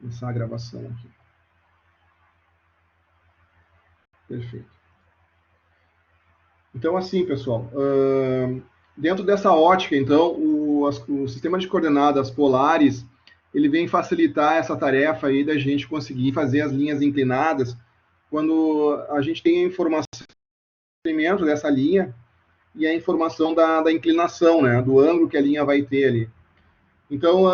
Começar a gravação aqui. Perfeito. Então, assim, pessoal, dentro dessa ótica, então, o sistema de coordenadas polares, ele vem facilitar essa tarefa aí da gente conseguir fazer as linhas inclinadas quando a gente tem a informação do comprimento dessa linha e a informação da inclinação, né, do ângulo que a linha vai ter ali. Então,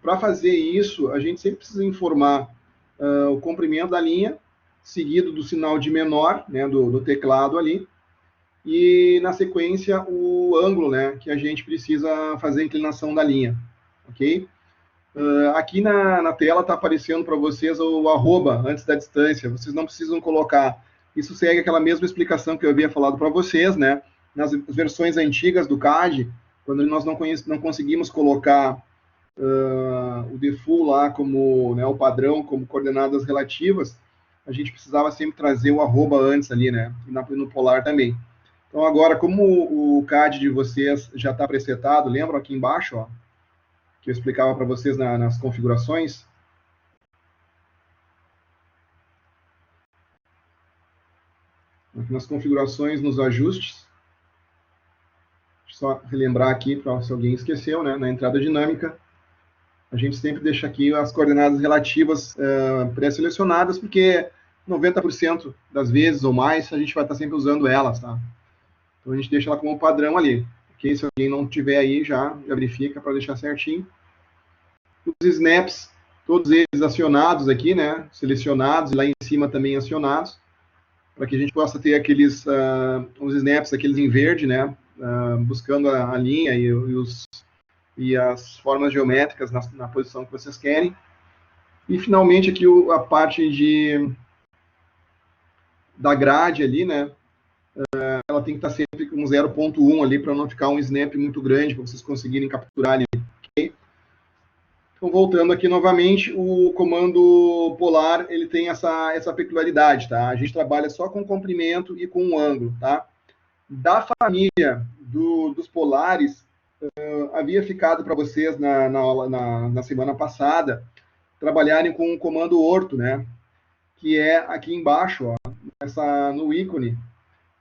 para fazer isso, a gente sempre precisa informar o comprimento da linha, seguido do sinal de menor, né, do teclado ali, e na sequência o ângulo, né, que a gente precisa fazer a inclinação da linha, ok? Aqui na tela está aparecendo para vocês o arroba antes da distância, vocês não precisam colocar. Isso segue aquela mesma explicação que eu havia falado para vocês, né? Nas versões antigas do CAD, quando nós não conseguimos colocar o default lá como, né, o padrão, como coordenadas relativas, a gente precisava sempre trazer o arroba antes ali, né? E no Polar também. Então agora, como o CAD de vocês já está presetado, lembram aqui embaixo, ó, que eu explicava para vocês nas configurações? Aqui nas configurações, nos ajustes, só relembrar aqui, para se alguém esqueceu, né, na entrada dinâmica, a gente sempre deixa aqui as coordenadas relativas pré-selecionadas, porque 90% das vezes ou mais a gente vai estar sempre usando elas, tá? Então a gente deixa ela como padrão ali. Ok? Se alguém não tiver aí, já verifica para deixar certinho. Os snaps, todos eles acionados aqui, né? Selecionados, e lá em cima também acionados, para que a gente possa ter aqueles os snaps, aqueles em verde, né? Buscando a linha e as formas geométricas na posição que vocês querem. E finalmente aqui a parte da grade ali, né? Ela tem que estar sempre com 0.1 ali para não ficar um snap muito grande para vocês conseguirem capturar ali. Okay? Então, voltando aqui novamente, o comando polar ele tem essa peculiaridade, tá? A gente trabalha só com comprimento e com ângulo, tá? Da família dos polares, havia ficado para vocês na semana passada trabalharem com o comando orto, né? Que é aqui embaixo, ó, no ícone.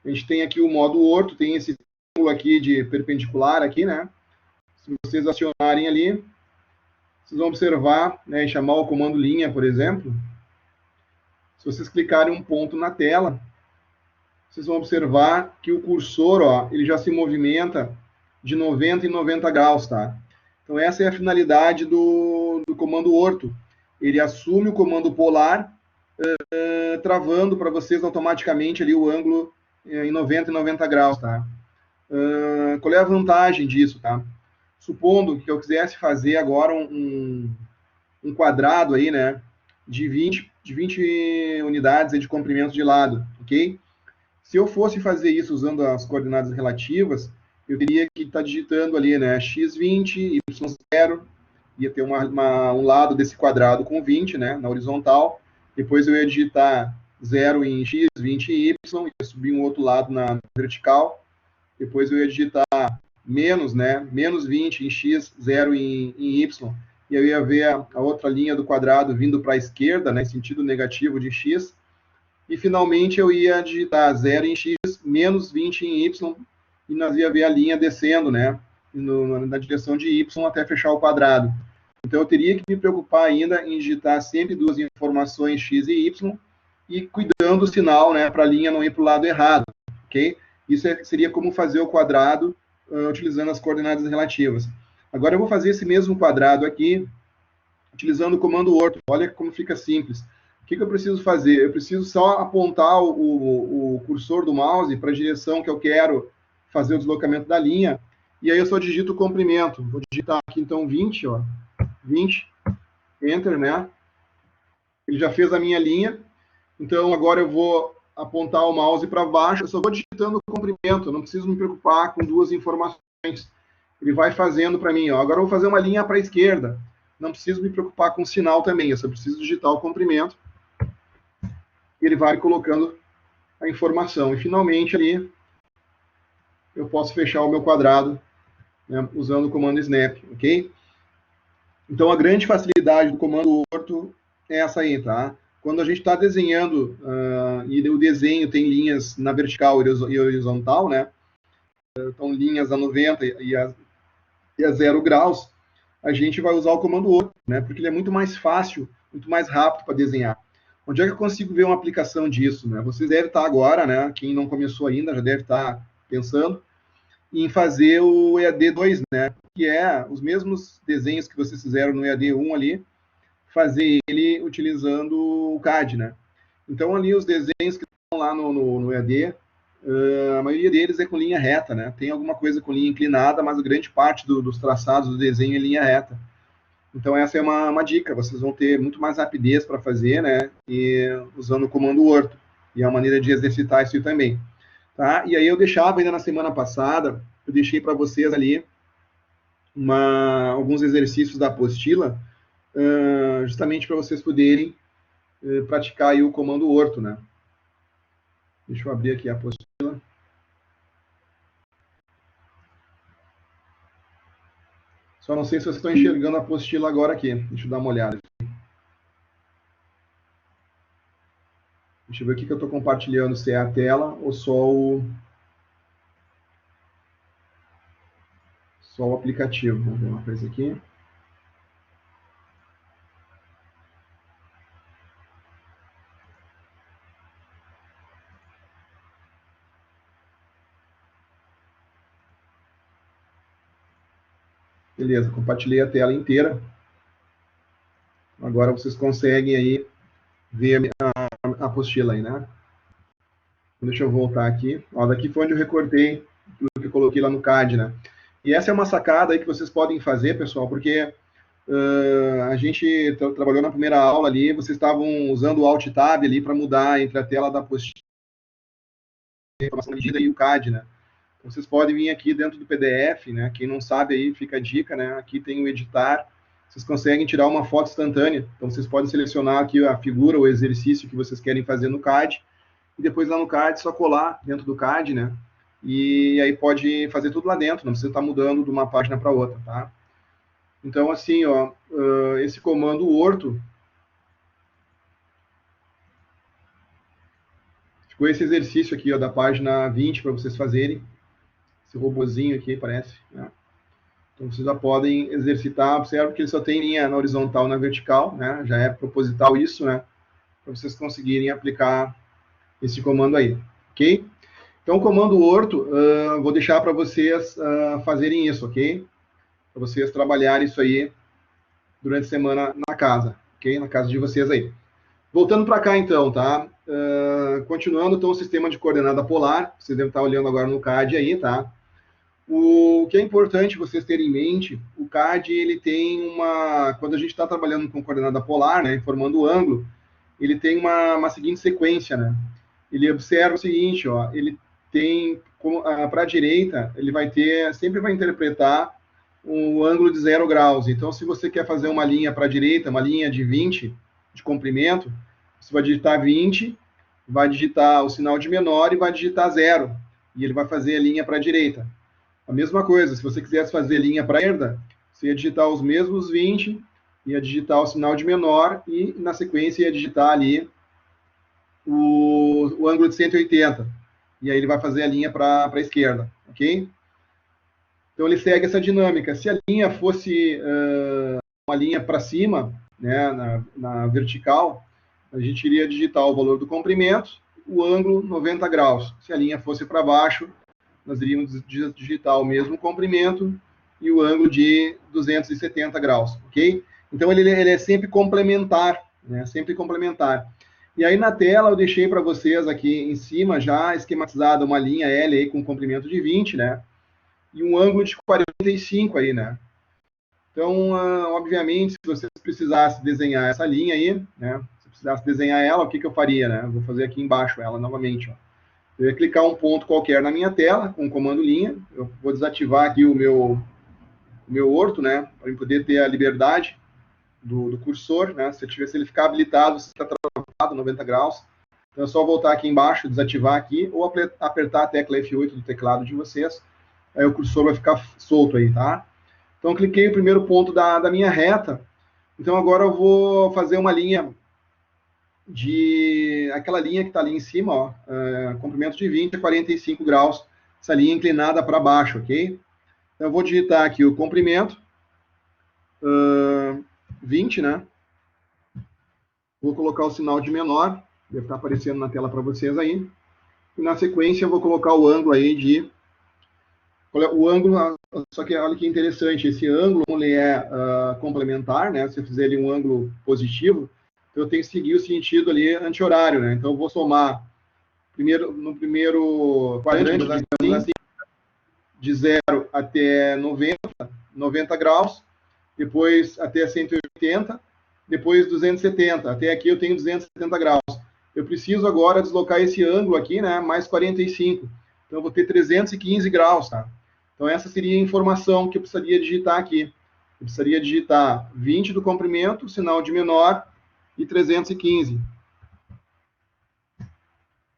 A gente tem aqui o modo orto, tem esse símbolo aqui de perpendicular aqui, né? Se vocês acionarem ali, vocês vão observar, né, e chamar o comando linha, por exemplo. Se vocês clicarem um ponto na tela, vocês vão observar que o cursor, ó, ele já se movimenta de 90 em 90 graus, tá? Então essa é a finalidade do comando orto. Ele assume o comando polar, travando para vocês automaticamente ali o ângulo em 90 e 90 graus, tá? Qual é a vantagem disso, tá? Supondo que eu quisesse fazer agora um quadrado aí, né, de 20 unidades de comprimento de lado, ok? Se eu fosse fazer isso usando as coordenadas relativas, eu teria que estar digitando ali, né, x20, y0, ia ter um lado desse quadrado com 20, né, na horizontal, depois eu ia digitar 0 em x, 20 em y, ia subir um outro lado na vertical, depois eu ia digitar menos, né, menos 20 em x, 0 em y, e eu ia ver a outra linha do quadrado vindo para a esquerda, né, sentido negativo de x, e finalmente eu ia digitar 0 em x, menos 20 em y, e nós ia ver a linha descendo, né, na direção de y até fechar o quadrado. Então eu teria que me preocupar ainda em digitar sempre duas informações x e y, e cuidando do sinal, né, para a linha não ir para o lado errado, ok? Isso seria como fazer o quadrado utilizando as coordenadas relativas. Agora eu vou fazer esse mesmo quadrado aqui, utilizando o comando orto. Olha como fica simples. O que eu preciso fazer? Eu preciso só apontar o cursor do mouse para a direção que eu quero fazer o deslocamento da linha, e aí eu só digito o comprimento. Vou digitar aqui, então, 20, ó. 20, Enter, né? Ele já fez a minha linha, então agora eu vou apontar o mouse para baixo, eu só vou digitando o comprimento, eu não preciso me preocupar com duas informações. Ele vai fazendo para mim, ó. Agora eu vou fazer uma linha para a esquerda, não preciso me preocupar com o sinal também, eu só preciso digitar o comprimento, e ele vai colocando a informação. E finalmente ali, eu posso fechar o meu quadrado, né, usando o comando snap, ok? Então, a grande facilidade do comando orto é essa aí, tá? Quando a gente está desenhando e o desenho tem linhas na vertical e horizontal, né? Então, linhas a 90 e a 0 graus, a gente vai usar o comando orto, né? Porque ele é muito mais fácil, muito mais rápido para desenhar. Onde é que eu consigo ver uma aplicação disso, né? Vocês devem estar agora, né? Quem não começou ainda já deve estar pensando em fazer o EAD 2, né? Que é os mesmos desenhos que vocês fizeram no EAD 1 ali, fazer ele utilizando o CAD, né? Então, ali os desenhos que estão lá no EAD, a maioria deles é com linha reta, né? Tem alguma coisa com linha inclinada, mas a grande parte dos traçados do desenho é linha reta. Então, essa é uma dica. Vocês vão ter muito mais rapidez para fazer, né? E usando o comando orto. E é uma maneira de exercitar isso também. Tá? E aí eu deixava ainda na semana passada, eu deixei para vocês ali alguns exercícios da apostila, justamente para vocês poderem praticar aí o comando orto, né? Deixa eu abrir aqui a apostila. Só não sei se vocês estão enxergando a apostila agora aqui. Deixa eu dar uma olhada. Deixa eu ver o que eu estou compartilhando, se é a tela ou só o aplicativo. Vamos ver uma coisa aqui. Beleza, compartilhei a tela inteira. Agora vocês conseguem aí ver a apostila aí, né? Deixa eu voltar aqui. Ó, daqui foi onde eu recortei tudo que eu coloquei lá no CAD, né? E essa é uma sacada aí que vocês podem fazer, pessoal, porque a gente trabalhou na primeira aula ali, vocês estavam usando o Alt Tab ali para mudar entre a tela da apostila, a informação medida e o CAD, né? Então, vocês podem vir aqui dentro do PDF, né? Quem não sabe aí, fica a dica, né? Aqui tem o editar. Vocês conseguem tirar uma foto instantânea. Então, vocês podem selecionar aqui a figura, o exercício que vocês querem fazer no CAD. E depois lá no CAD, só colar dentro do CAD, né? E aí pode fazer tudo lá dentro, não precisa estar mudando de uma página para outra, tá? Então, assim, ó, esse comando orto, ficou esse exercício aqui, ó, da página 20 para vocês fazerem. Esse robozinho aqui, parece, né? Então, vocês já podem exercitar, observa que ele só tem linha na horizontal e na vertical, né? Já é proposital isso, né? Para vocês conseguirem aplicar esse comando aí, ok? Então, o comando orto, vou deixar para vocês fazerem isso, ok? Para vocês trabalharem isso aí durante a semana na casa, ok? Na casa de vocês aí. Voltando para cá, então, tá? Continuando, então, o sistema de coordenada polar, vocês devem estar olhando agora no CAD aí, tá? O que é importante vocês terem em mente, o CAD, ele tem quando a gente está trabalhando com coordenada polar, né, formando o ângulo, ele tem uma seguinte sequência, né? Ele observa o seguinte, ó, ele tem, para a direita, ele sempre vai interpretar um ângulo de 0 graus. Então, se você quer fazer uma linha para a direita, uma linha de 20 de comprimento, você vai digitar 20, vai digitar o sinal de menor e vai digitar 0. E ele vai fazer a linha para a direita. A mesma coisa, se você quisesse fazer linha para a esquerda, você ia digitar os mesmos 20, ia digitar o sinal de menor e, na sequência, ia digitar ali o ângulo de 180. E aí ele vai fazer a linha para a esquerda, ok? Então ele segue essa dinâmica. Se a linha fosse uma linha para cima, né, na vertical, a gente iria digitar o valor do comprimento, o ângulo 90 graus. Se a linha fosse para baixo, nós iríamos digitar o mesmo comprimento e o ângulo de 270 graus, ok? Então ele é sempre complementar, né? Sempre complementar. E aí na tela eu deixei para vocês aqui em cima já esquematizada uma linha L aí com comprimento de 20, né? E um ângulo de 45 aí, né? Então, obviamente, se você precisasse desenhar essa linha aí, né? Se precisasse desenhar ela, o que eu faria, né? Vou fazer aqui embaixo ela novamente, ó. Eu ia clicar um ponto qualquer na minha tela, com o comando linha. Eu vou desativar aqui o meu orto, né? Para poder ter a liberdade do cursor, né? Se ele ficar habilitado, se está travado 90 graus. Então é só voltar aqui embaixo, desativar aqui, ou apertar a tecla F8 do teclado de vocês. Aí o cursor vai ficar solto aí, tá? Então, cliquei o primeiro ponto da minha reta. Então, agora eu vou fazer uma linha aquela linha que está ali em cima, ó, comprimento de 20 a 45 graus, essa linha inclinada para baixo, ok? Então, eu vou digitar aqui o comprimento, 20, né? Vou colocar o sinal de menor, deve estar aparecendo na tela para vocês aí. E na sequência eu vou colocar o ângulo aí de... O ângulo, só que olha que interessante, esse ângulo ele é complementar, né? Se eu fizer ali um ângulo positivo, eu tenho que seguir o sentido ali anti-horário, né? Então eu vou somar no primeiro quadrante, assim, de 0 até 90 graus, depois até 180, depois 270. Até aqui eu tenho 270 graus. Eu preciso agora deslocar esse ângulo aqui, né? Mais 45. Então eu vou ter 315 graus, tá? Então essa seria a informação que eu precisaria digitar aqui. Eu precisaria digitar 20 do comprimento, sinal de menor, e 315.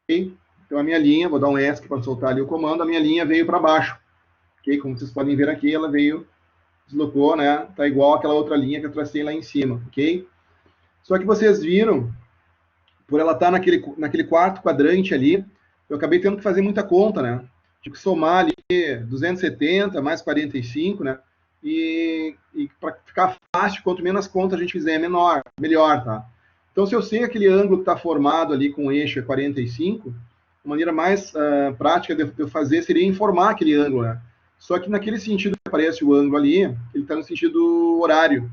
Ok? Então a minha linha, vou dar um ESC para soltar ali o comando, a minha linha veio para baixo. Ok? Como vocês podem ver aqui, ela veio, deslocou, né? Tá igual aquela outra linha que eu tracei lá em cima, ok? Só que vocês viram, por ela estar naquele quarto quadrante ali, eu acabei tendo que fazer muita conta, né? Tive que somar ali 270 mais 45, né? E para ficar fácil, quanto menos conta a gente fizer, melhor, tá? Então, se eu sei aquele ângulo que está formado ali com o eixo 45, a maneira mais prática de eu fazer seria informar aquele ângulo, né? Só que naquele sentido que aparece o ângulo ali, ele está no sentido horário.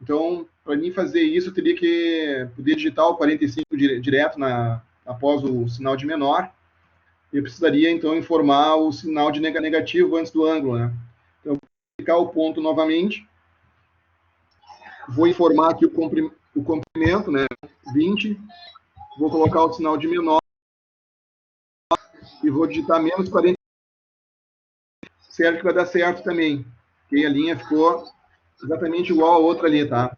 Então, para mim fazer isso, eu teria que poder digitar o 45 direto após o sinal de menor. Eu precisaria, então, informar o sinal de negativo antes do ângulo, né? Então, eu vou clicar o ponto novamente. Vou informar aqui o comprimento, né? 20. Vou colocar o sinal de menor. E vou digitar menos 40. Certo que vai dar certo também. Okay? A linha ficou exatamente igual a outra ali, tá?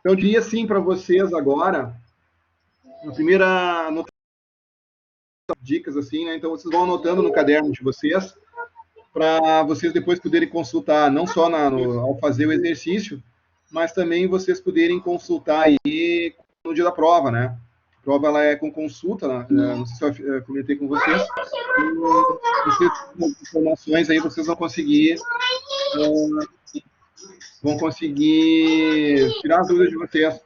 Então, eu diria assim para vocês agora, na primeira dicas assim, né? Então vocês vão anotando no caderno de vocês, para vocês depois poderem consultar, não só ao fazer o exercício, mas também vocês poderem consultar aí no dia da prova, né? A prova ela é com consulta, né? Não sei se eu comentei com vocês. E vocês, com informações aí, vocês vão conseguir tirar as dúvidas de vocês.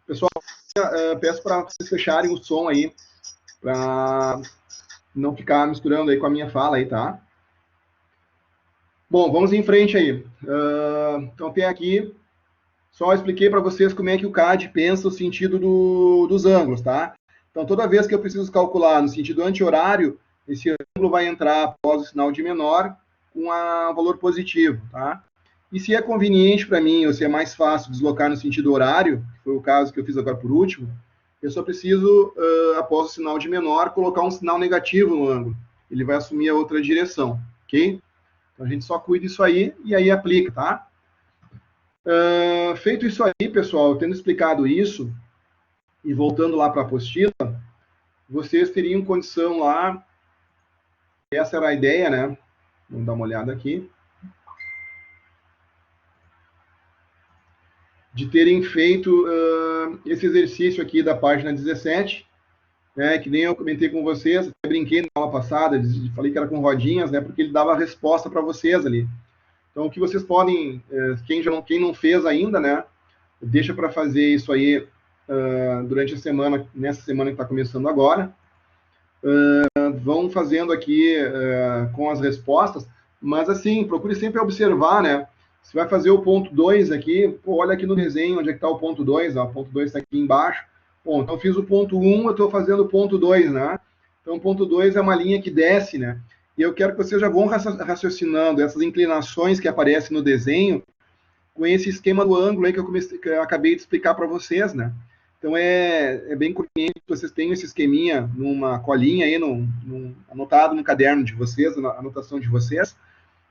Pessoal, peço para vocês fecharem o som aí, para não ficar misturando aí com a minha fala aí, tá? Bom, vamos em frente aí. Então, até aqui, só expliquei para vocês como é que o CAD pensa o sentido dos ângulos, tá? Então, toda vez que eu preciso calcular no sentido anti-horário, esse ângulo vai entrar após o sinal de menor com um valor positivo, tá? E se é conveniente para mim, ou se é mais fácil deslocar no sentido horário, que foi o caso que eu fiz agora por último, eu só preciso, após o sinal de menor, colocar um sinal negativo no ângulo. Ele vai assumir a outra direção, ok? Então, a gente só cuida disso aí e aí aplica, tá? Feito isso aí, pessoal, tendo explicado isso, e voltando lá para a apostila, vocês teriam condição lá, essa era a ideia, né? Vamos dar uma olhada aqui. De terem feito esse exercício aqui da página 17, né, que nem eu comentei com vocês, até brinquei na aula passada, falei que era com rodinhas, né, porque ele dava a resposta para vocês ali. Então, o que vocês podem, quem não fez ainda, né, deixa para fazer isso aí durante a semana, nessa semana que está começando agora. Vão fazendo aqui com as respostas, mas assim, procure sempre observar, né, você vai fazer o ponto 2 aqui, pô, olha aqui no desenho onde é que está o ponto 2, ó, o ponto 2 está aqui embaixo. Bom, então eu fiz o ponto 1, eu estou fazendo o ponto 2, né? Então o ponto 2 é uma linha que desce, né? E eu quero que vocês já vão raciocinando essas inclinações que aparecem no desenho com esse esquema do ângulo aí que eu acabei de explicar para vocês, né? Então é bem conveniente que vocês tenham esse esqueminha numa colinha aí, anotado no caderno de vocês, na anotação de vocês,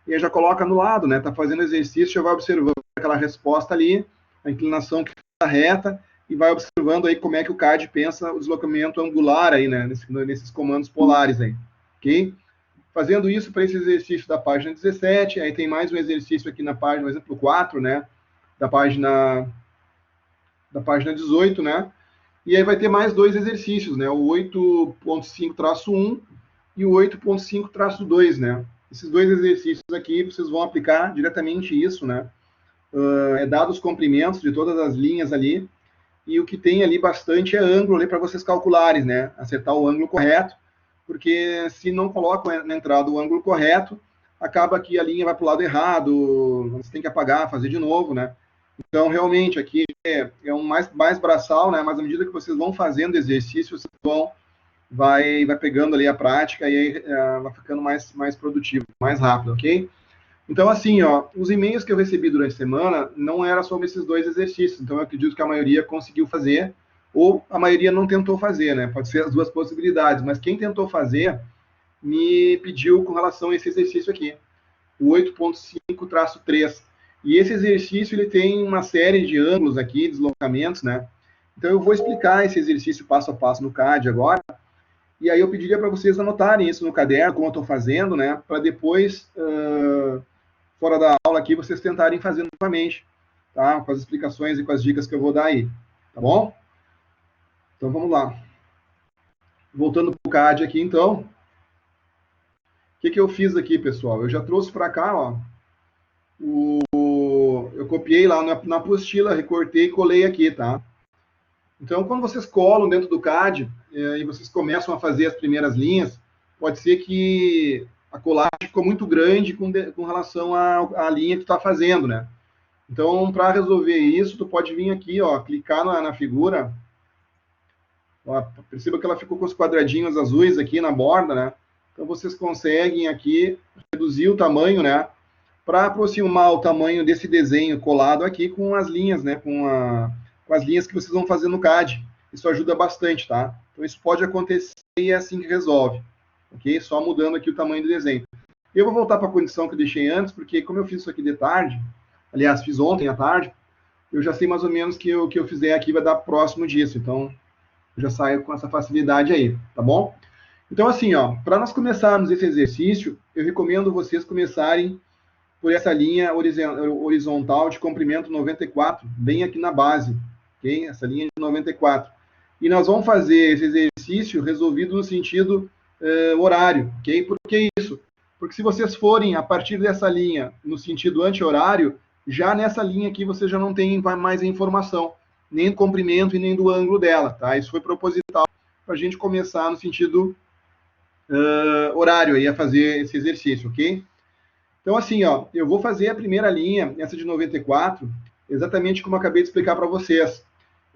e aí já coloca no lado, né? Tá fazendo exercício, já vai observando aquela resposta ali, a inclinação que está reta, e vai observando aí como é que o CAD pensa o deslocamento angular aí, né? Nesses comandos polares aí, ok? Fazendo isso para esse exercício da página 17, aí tem mais um exercício aqui na página, por exemplo, 4, né? Da página 18, né? E aí vai ter mais dois exercícios, né? O 8.5-1 e o 8.5-2, né? Esses dois exercícios aqui, vocês vão aplicar diretamente isso, né? É dado os comprimentos de todas as linhas ali, e o que tem ali bastante é ângulo ali para vocês calcularem, né? Acertar o ângulo correto, porque se não colocam na entrada o ângulo correto, acaba que a linha vai para o lado errado, você tem que apagar, fazer de novo, né? Então, realmente, aqui é um mais braçal, né? Mas à medida que vocês vão fazendo exercício, vocês vai pegando ali a prática e aí vai ficando mais produtivo, mais rápido, ok? Então, assim, ó, os e-mails que eu recebi durante a semana não era sobre esses dois exercícios. Então, eu acredito que a maioria conseguiu fazer ou a maioria não tentou fazer, né? Pode ser as duas possibilidades. Mas quem tentou fazer me pediu com relação a esse exercício aqui, o 8.5-3. E esse exercício ele tem uma série de ângulos aqui, deslocamentos, né? Então eu vou explicar esse exercício passo a passo no CAD agora, e aí eu pediria para vocês anotarem isso no caderno, como eu estou fazendo, né? Para depois, fora da aula aqui, vocês tentarem fazer novamente, tá? Com as explicações e com as dicas que eu vou dar aí, tá bom? Então vamos lá. Voltando para o CAD aqui, então. O que eu fiz aqui, pessoal? Eu já trouxe para cá, ó, eu copiei lá na apostila, recortei e colei aqui, tá? Então, quando vocês colam dentro do CAD e vocês começam a fazer as primeiras linhas, pode ser que a colagem ficou muito grande com relação à linha que tu está fazendo, né? Então, para resolver isso, tu pode vir aqui, ó, clicar na figura. Ó, perceba que ela ficou com os quadradinhos azuis aqui na borda, né? Então, vocês conseguem aqui reduzir o tamanho, né? Para aproximar o tamanho desse desenho colado aqui com as linhas, né? Com as linhas que vocês vão fazer no CAD. Isso ajuda bastante, tá? Então, isso pode acontecer e é assim que resolve, ok? Só mudando aqui o tamanho do desenho. Eu vou voltar para a condição que eu deixei antes, porque como eu fiz isso aqui de tarde, aliás, fiz ontem à tarde, eu já sei mais ou menos que o que eu fizer aqui vai dar próximo disso. Então, eu já saio com essa facilidade aí, tá bom? Então, assim, ó, para nós começarmos esse exercício, eu recomendo vocês começarem por essa linha horizontal de comprimento 94, bem aqui na base, ok? Essa linha de 94. E nós vamos fazer esse exercício resolvido no sentido horário, ok? Por que isso? Porque se vocês forem a partir dessa linha no sentido anti-horário, já nessa linha aqui você já não tem mais a informação, nem do comprimento e nem do ângulo dela, tá? Isso foi proposital para a gente começar no sentido horário aí a fazer esse exercício, ok? Então, assim, ó, eu vou fazer a primeira linha, essa de 94, exatamente como eu acabei de explicar para vocês.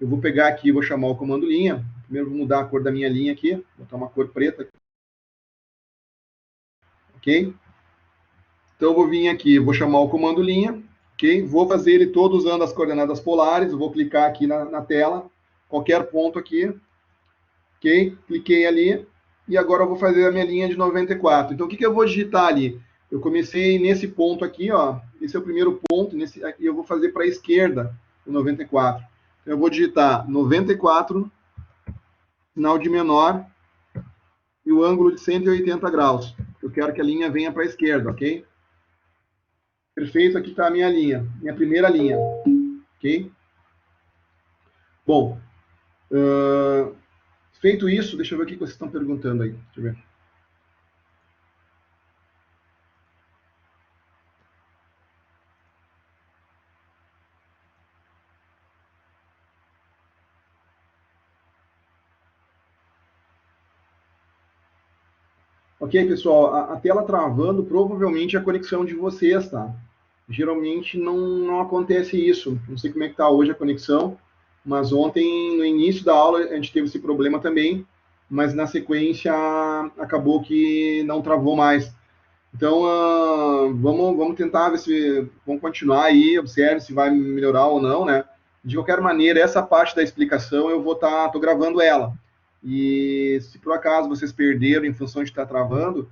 Eu vou pegar aqui, vou chamar o comando linha. Primeiro vou mudar a cor da minha linha aqui, vou botar uma cor preta. Ok? Então, eu vou vir aqui, vou chamar o comando linha, ok? Vou fazer ele todo usando as coordenadas polares, vou clicar aqui na tela, qualquer ponto aqui, ok? Cliquei ali, e agora eu vou fazer a minha linha de 94. Então, o que eu vou digitar ali? Eu comecei nesse ponto aqui, ó. Esse é o primeiro ponto, nesse aqui eu vou fazer para a esquerda o 94. Então, eu vou digitar 94, sinal de menor, e o ângulo de 180 graus. Eu quero que a linha venha para a esquerda, ok? Perfeito, aqui está a minha linha, minha primeira linha, ok? Bom, feito isso, deixa eu ver o que vocês estão perguntando aí. Deixa eu ver. Ok, pessoal, a tela travando provavelmente é a conexão de vocês, tá? Geralmente não acontece isso. Não sei como é que está hoje a conexão, mas ontem, no início da aula, a gente teve esse problema também, mas na sequência acabou que não travou mais. Então, vamos tentar ver se... Vamos continuar aí, observe se vai melhorar ou não, né? De qualquer maneira, essa parte da explicação eu tô gravando ela. E se por acaso vocês perderam em função de estar travando,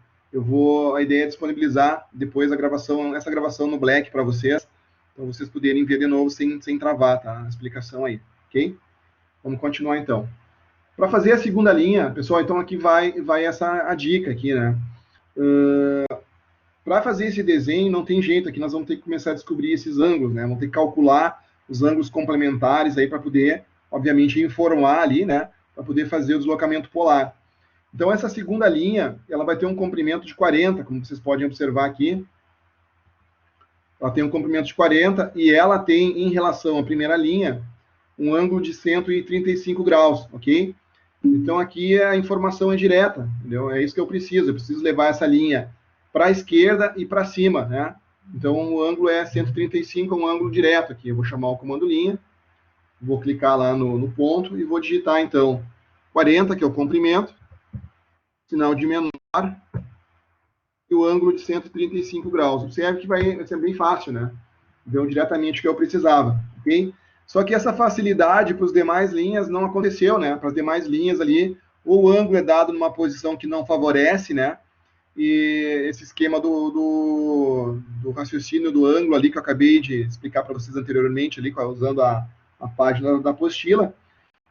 a ideia é disponibilizar depois essa gravação no Black para vocês, para vocês poderem ver de novo sem travar, tá? A explicação aí, ok? Vamos continuar então. Para fazer a segunda linha, pessoal, então aqui vai a dica aqui, né? Para fazer esse desenho, não tem jeito, aqui nós vamos ter que começar a descobrir esses ângulos, né? Vamos ter que calcular os ângulos complementares aí para poder, obviamente, informar ali, né? Para poder fazer o deslocamento polar. Então, essa segunda linha, ela vai ter um comprimento de 40, como vocês podem observar aqui. Ela tem um comprimento de 40 e ela tem, em relação à primeira linha, um ângulo de 135 graus, ok? Então, aqui a informação é direta, entendeu? É isso que eu preciso levar essa linha para a esquerda e para cima, né? Então, o ângulo é 135, é um ângulo direto aqui. Eu vou chamar o comando linha, vou clicar lá no ponto e vou digitar, então, 40, que é o comprimento, sinal de menor, e o ângulo de 135 graus. Observe que vai ser bem fácil, né? Deu diretamente o que eu precisava, ok? Só que essa facilidade para as demais linhas não aconteceu, né? Para as demais linhas ali, o ângulo é dado numa posição que não favorece, né? E esse esquema do raciocínio do ângulo ali que eu acabei de explicar para vocês anteriormente, ali, usando a página da apostila.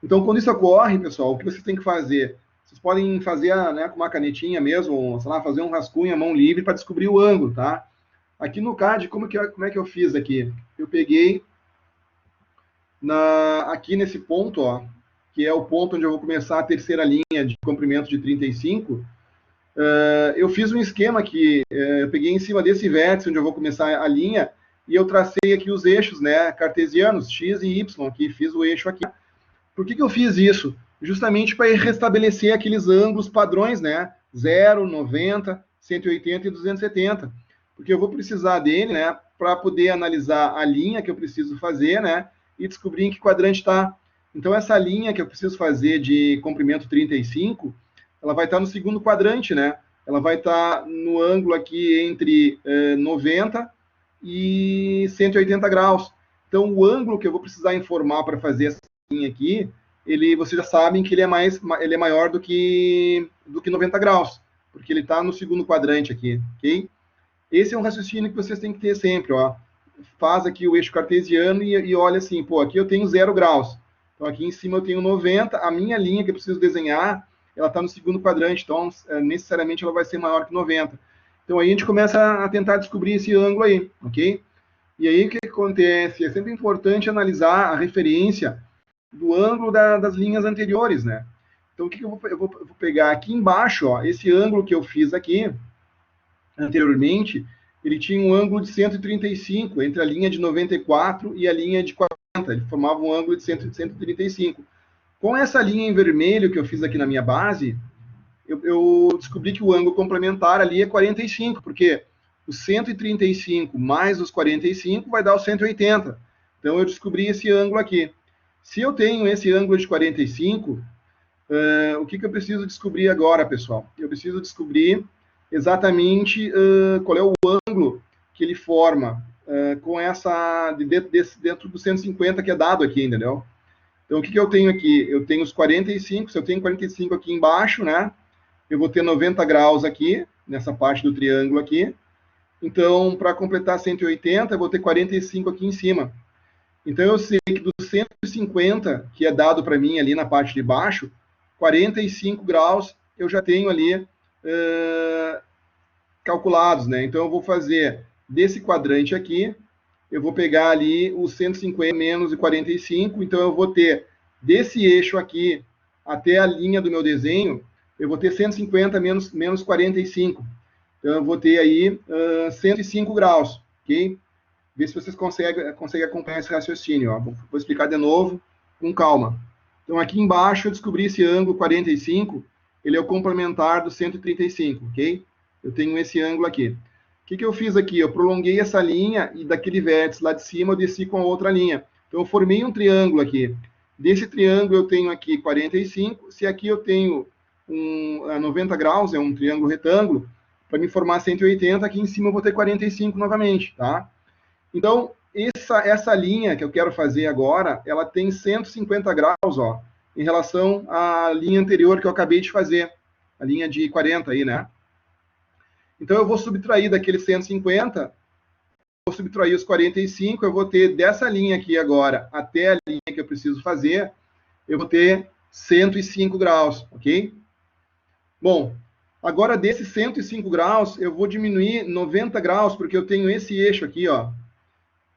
Então, quando isso ocorre, pessoal, o que vocês têm que fazer? Vocês podem fazer, né, com uma canetinha mesmo, sei lá, fazer um rascunho à mão livre para descobrir o ângulo, tá? Aqui no CAD, como é que eu fiz aqui? Eu peguei aqui nesse ponto, ó, que é o ponto onde eu vou começar a terceira linha de comprimento de 35, eu fiz um esquema aqui, eu peguei em cima desse vértice onde eu vou começar a linha, e eu tracei aqui os eixos, né, cartesianos, x e y, aqui, fiz o eixo aqui. Por que eu fiz isso? Justamente para restabelecer aqueles ângulos padrões, né, 0, 90, 180 e 270, porque eu vou precisar dele, né, para poder analisar a linha que eu preciso fazer, né, e descobrir em que quadrante está. Então, essa linha que eu preciso fazer de comprimento 35, ela vai estar no segundo quadrante, né? Ela vai estar no ângulo aqui entre 90 e 180 graus. Então, o ângulo que eu vou precisar informar para fazer essa linha aqui, vocês já sabem que ele é maior do que 90 graus, porque ele está no segundo quadrante aqui, ok? Esse é um raciocínio que vocês têm que ter sempre, ó. Faz aqui o eixo cartesiano e olha assim, pô, aqui eu tenho 0 graus. Então, aqui em cima eu tenho 90, a minha linha que eu preciso desenhar, ela está no segundo quadrante, então, necessariamente ela vai ser maior que 90. Então, aí a gente começa a tentar descobrir esse ângulo aí, ok? E aí, o que acontece? É sempre importante analisar a referência do ângulo das linhas anteriores, né? Então, o que eu vou pegar aqui embaixo, ó, esse ângulo que eu fiz aqui, anteriormente, ele tinha um ângulo de 135 entre a linha de 94 e a linha de 40. Ele formava um ângulo de 135. Com essa linha em vermelho que eu fiz aqui na minha base, eu descobri que o ângulo complementar ali é 45, porque os 135 mais os 45 vai dar os 180. Então, eu descobri esse ângulo aqui. Se eu tenho esse ângulo de 45, o que eu preciso descobrir agora, pessoal? Eu preciso descobrir exatamente qual é o ângulo que ele forma com essa dentro do 150 que é dado aqui, entendeu? Então, o que eu tenho aqui? Eu tenho os 45, se eu tenho 45 aqui embaixo, né? Eu vou ter 90 graus aqui, nessa parte do triângulo aqui. Então, para completar 180, eu vou ter 45 aqui em cima. Então, eu sei que do 150, que é dado para mim ali na parte de baixo, 45 graus eu já tenho ali calculados, né? Então, eu vou fazer desse quadrante aqui, eu vou pegar ali os 150 menos o 45, então eu vou ter desse eixo aqui até a linha do meu desenho, eu vou ter 150 menos 45. Então, eu vou ter aí 105 graus, ok? Vê se vocês conseguem acompanhar esse raciocínio. Ó. Vou explicar de novo, com calma. Então, aqui embaixo, eu descobri esse ângulo 45, ele é o complementar do 135, ok? Eu tenho esse ângulo aqui. O que eu fiz aqui? Eu prolonguei essa linha e daquele vértice lá de cima eu desci com a outra linha. Então, eu formei um triângulo aqui. Desse triângulo, eu tenho aqui 45. Se aqui eu tenho 90 graus, é um triângulo retângulo, para me formar 180, aqui em cima eu vou ter 45 novamente, tá? Então, essa linha que eu quero fazer agora, ela tem 150 graus, ó, em relação à linha anterior que eu acabei de fazer, a linha de 40 aí, né? Então, eu vou subtrair daquele 150, vou subtrair os 45, eu vou ter dessa linha aqui agora até a linha que eu preciso fazer, eu vou ter 105 graus, ok? Bom, Agora, desses 105 graus, eu vou diminuir 90 graus, porque eu tenho esse eixo aqui, ó.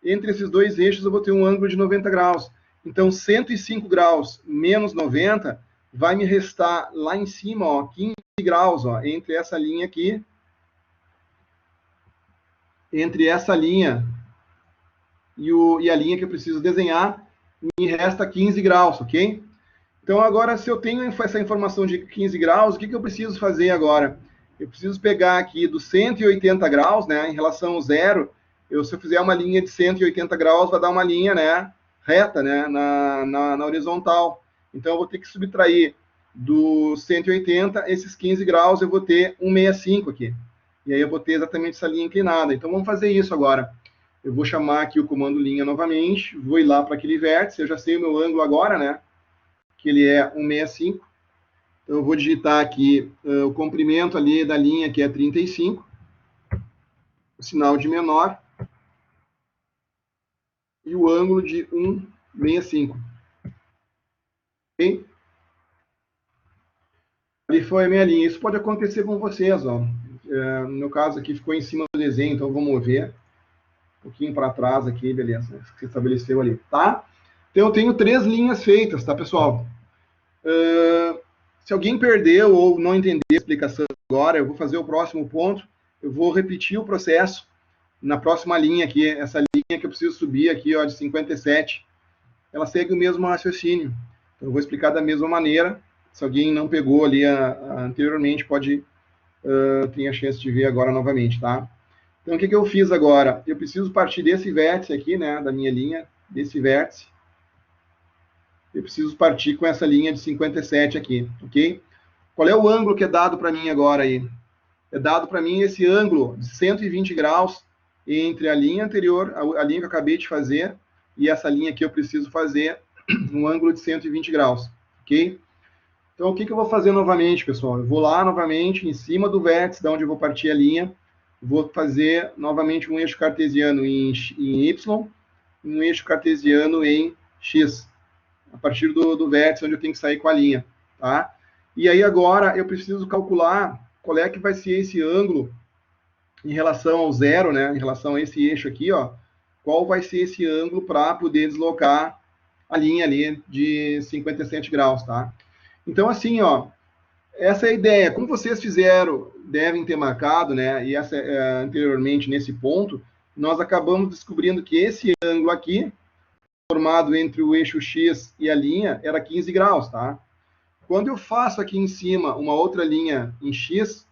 Entre esses dois eixos, eu vou ter um ângulo de 90 graus. Então, 105 graus menos 90 vai me restar lá em cima, ó, 15 graus, ó, entre essa linha aqui, entre essa linha e a linha que eu preciso desenhar, me resta 15 graus, ok? Então, agora, se eu tenho essa informação de 15 graus, o que eu preciso fazer agora? Eu preciso pegar aqui dos 180 graus, né, em relação ao zero, se eu fizer uma linha de 180 graus, vai dar uma linha, né, reta, né, na horizontal. Então, eu vou ter que subtrair do 180, esses 15 graus, eu vou ter 165 aqui. E aí eu vou ter exatamente essa linha inclinada. Então, vamos fazer isso agora. Eu vou chamar aqui o comando linha novamente, vou ir lá para aquele vértice, eu já sei o meu ângulo agora, né, que ele é 165. Então, eu vou digitar aqui o comprimento ali da linha, que é 35, o sinal de menor, e o ângulo de 165. Ok? Ali foi a minha linha. Isso pode acontecer com vocês, ó. No meu caso aqui ficou em cima do desenho, então eu vou mover um pouquinho para trás aqui, beleza. Se estabeleceu ali, tá? Então eu tenho 3 linhas feitas, tá, pessoal? Se alguém perdeu ou não entendeu a explicação agora, eu vou fazer o próximo ponto, eu vou repetir o processo na próxima linha aqui, essa linha que eu preciso subir aqui, ó, de 57, ela segue o mesmo raciocínio. Então eu vou explicar da mesma maneira. Se alguém não pegou ali anteriormente, pode ter a chance de ver agora novamente, tá? Então o que eu fiz agora? Eu preciso partir desse vértice aqui, né, da minha linha, desse vértice, eu preciso partir com essa linha de 57 aqui, ok? Qual é o ângulo que é dado para mim agora aí? É dado para mim esse ângulo de 120 graus entre a linha anterior, a linha que eu acabei de fazer, e essa linha que eu preciso fazer, um ângulo de 120 graus, ok? Então, o que eu vou fazer novamente, pessoal? Eu vou lá novamente, em cima do vértice, da onde eu vou partir a linha, vou fazer novamente um eixo cartesiano em Y, e um eixo cartesiano em X, a partir do vértice onde eu tenho que sair com a linha, tá? E aí agora eu preciso calcular qual é que vai ser esse ângulo em relação ao zero, né? Em relação a esse eixo aqui, ó. Qual vai ser esse ângulo para poder deslocar a linha ali de 57 graus, tá? Então, assim, ó, essa é a ideia. Como vocês fizeram, devem ter marcado, né? E essa, anteriormente, nesse ponto, nós acabamos descobrindo que esse ângulo aqui, formado entre o eixo X e a linha, era 15 graus, tá? Quando eu faço aqui em cima uma outra linha em X,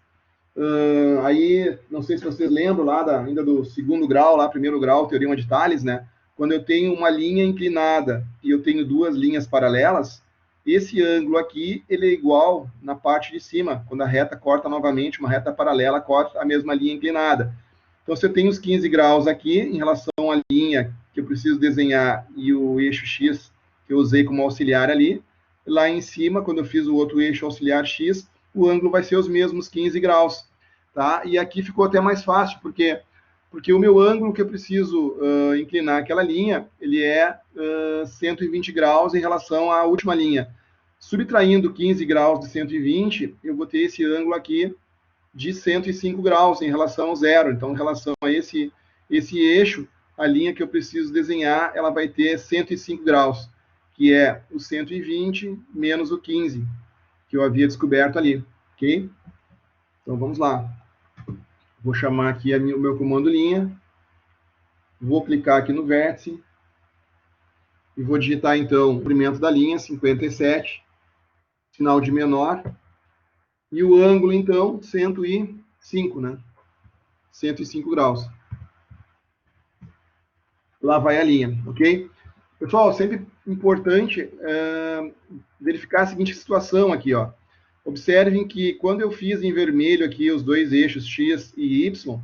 aí, não sei se vocês lembram lá ainda do segundo grau, lá, primeiro grau, teorema de Thales, né? Quando eu tenho uma linha inclinada e eu tenho 2 linhas paralelas, esse ângulo aqui, ele é igual na parte de cima, quando a reta corta novamente, uma reta paralela corta a mesma linha inclinada. Então, se eu tenho os 15 graus aqui, em relação à linha que eu preciso desenhar e o eixo X que eu usei como auxiliar ali, lá em cima, quando eu fiz o outro eixo auxiliar X, o ângulo vai ser os mesmos 15 graus, tá? E aqui ficou até mais fácil, porque o meu ângulo que eu preciso inclinar aquela linha, ele é 120 graus em relação à última linha. Subtraindo 15 graus de 120, eu vou ter esse ângulo aqui de 105 graus em relação ao zero. Então, em relação a esse eixo, a linha que eu preciso desenhar, ela vai ter 105 graus, que é o 120 menos o 15, que eu havia descoberto ali, ok? Então, vamos lá. Vou chamar aqui o meu comando linha, vou clicar aqui no vértice, e vou digitar, então, o comprimento da linha, 57, sinal de menor, e o ângulo, então, 105, né? 105 graus. Lá vai a linha, ok? Pessoal, sempre importante verificar a seguinte situação aqui, ó. Observem que quando eu fiz em vermelho aqui os dois eixos X e Y,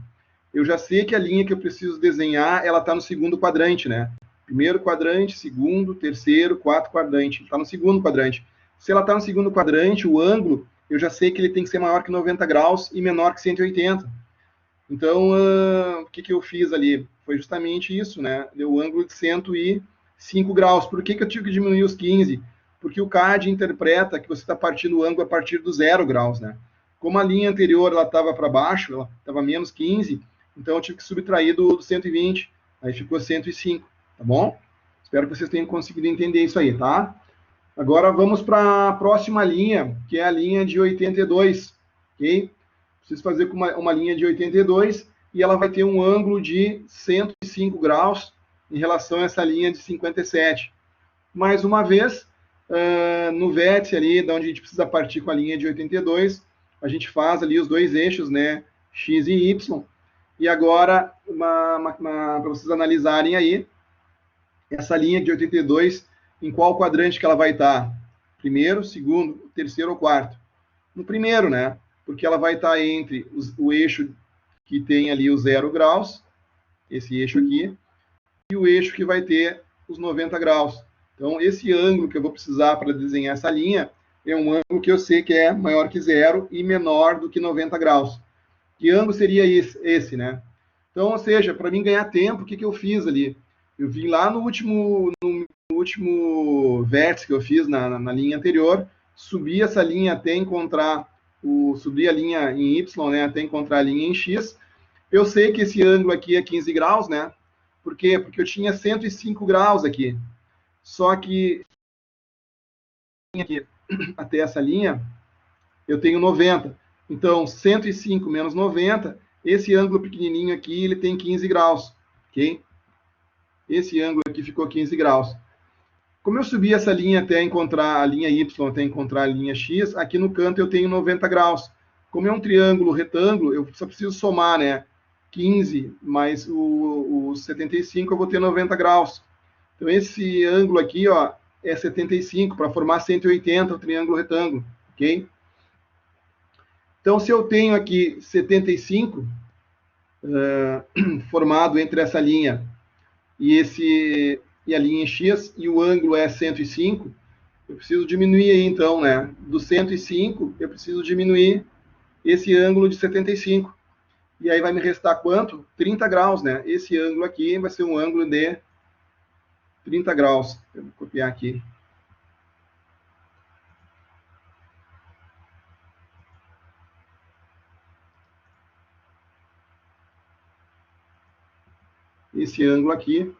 eu já sei que a linha que eu preciso desenhar, ela está no segundo quadrante, né? Primeiro quadrante, segundo, terceiro, quarto quadrante. Está no segundo quadrante. Se ela está no segundo quadrante, o ângulo, eu já sei que ele tem que ser maior que 90 graus e menor que 180. Então, o que eu fiz ali? Foi justamente isso, né? Deu o ângulo de 105 graus. Por que eu tive que diminuir os 15? Porque o CAD interpreta que você está partindo o ângulo a partir do 0 graus, né? Como a linha anterior ela estava para baixo, ela estava menos 15, então eu tive que subtrair do 120, aí ficou 105, tá bom? Espero que vocês tenham conseguido entender isso aí, tá? Agora vamos para a próxima linha, que é a linha de 82, ok? Preciso fazer com uma linha de 82 e ela vai ter um ângulo de 105 graus em relação a essa linha de 57. Mais uma vez, no vértice ali, da onde a gente precisa partir com a linha de 82, a gente faz ali os dois eixos, né, x e y. E agora, para vocês analisarem aí, essa linha de 82, em qual quadrante que ela vai estar? Primeiro, segundo, terceiro ou quarto? No primeiro, né? Porque ela vai estar entre o eixo que tem ali os 0 graus, esse eixo aqui, e o eixo que vai ter os 90 graus. Então, esse ângulo que eu vou precisar para desenhar essa linha é um ângulo que eu sei que é maior que 0 e menor do que 90 graus. Que ângulo seria esse, né? Então, ou seja, para mim ganhar tempo, o que eu fiz ali? Eu vim lá no último vértice que eu fiz na linha anterior, subi essa linha até encontrar subir a linha em Y, né, até encontrar a linha em X. Eu sei que esse ângulo aqui é 15 graus, né? Por quê? Porque eu tinha 105 graus aqui. Só que aqui, até essa linha, eu tenho 90. Então, 105 menos 90, esse ângulo pequenininho aqui, ele tem 15 graus, ok? Esse ângulo aqui ficou 15 graus. Como eu subi essa linha até encontrar a linha Y, até encontrar a linha X, aqui no canto eu tenho 90 graus. Como é um triângulo retângulo, eu só preciso somar, né? 15 mais o 75, eu vou ter 90 graus. Então, esse ângulo aqui, ó, é 75, para formar 180, o triângulo retângulo, ok? Então, se eu tenho aqui 75 formado entre essa linha e a linha em X, e o ângulo é 105, eu preciso diminuir aí, então, né? Do 105, eu preciso diminuir esse ângulo de 75. E aí vai me restar quanto? 30 graus, né? Esse ângulo aqui vai ser um ângulo de 30 graus. Eu vou copiar aqui. Esse ângulo aqui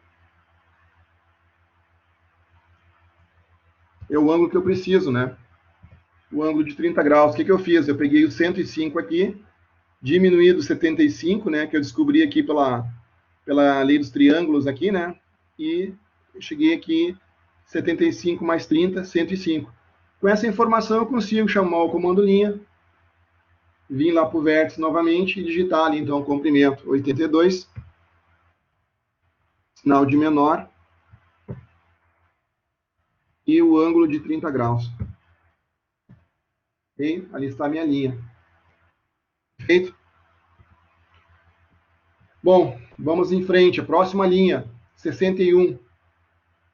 é o ângulo que eu preciso, né? O ângulo de 30 graus. O que eu fiz? Eu peguei o 105 aqui, diminuí do 75, né? Que eu descobri aqui pela lei dos triângulos aqui, né? E eu cheguei aqui, 75 mais 30, 105. Com essa informação eu consigo chamar o comando linha, vir lá para o vértice novamente e digitar ali, então, o comprimento 82, sinal de menor, e o ângulo de 30 graus. Ok? Ali está a minha linha. Perfeito? Bom, vamos em frente. A próxima linha, 61.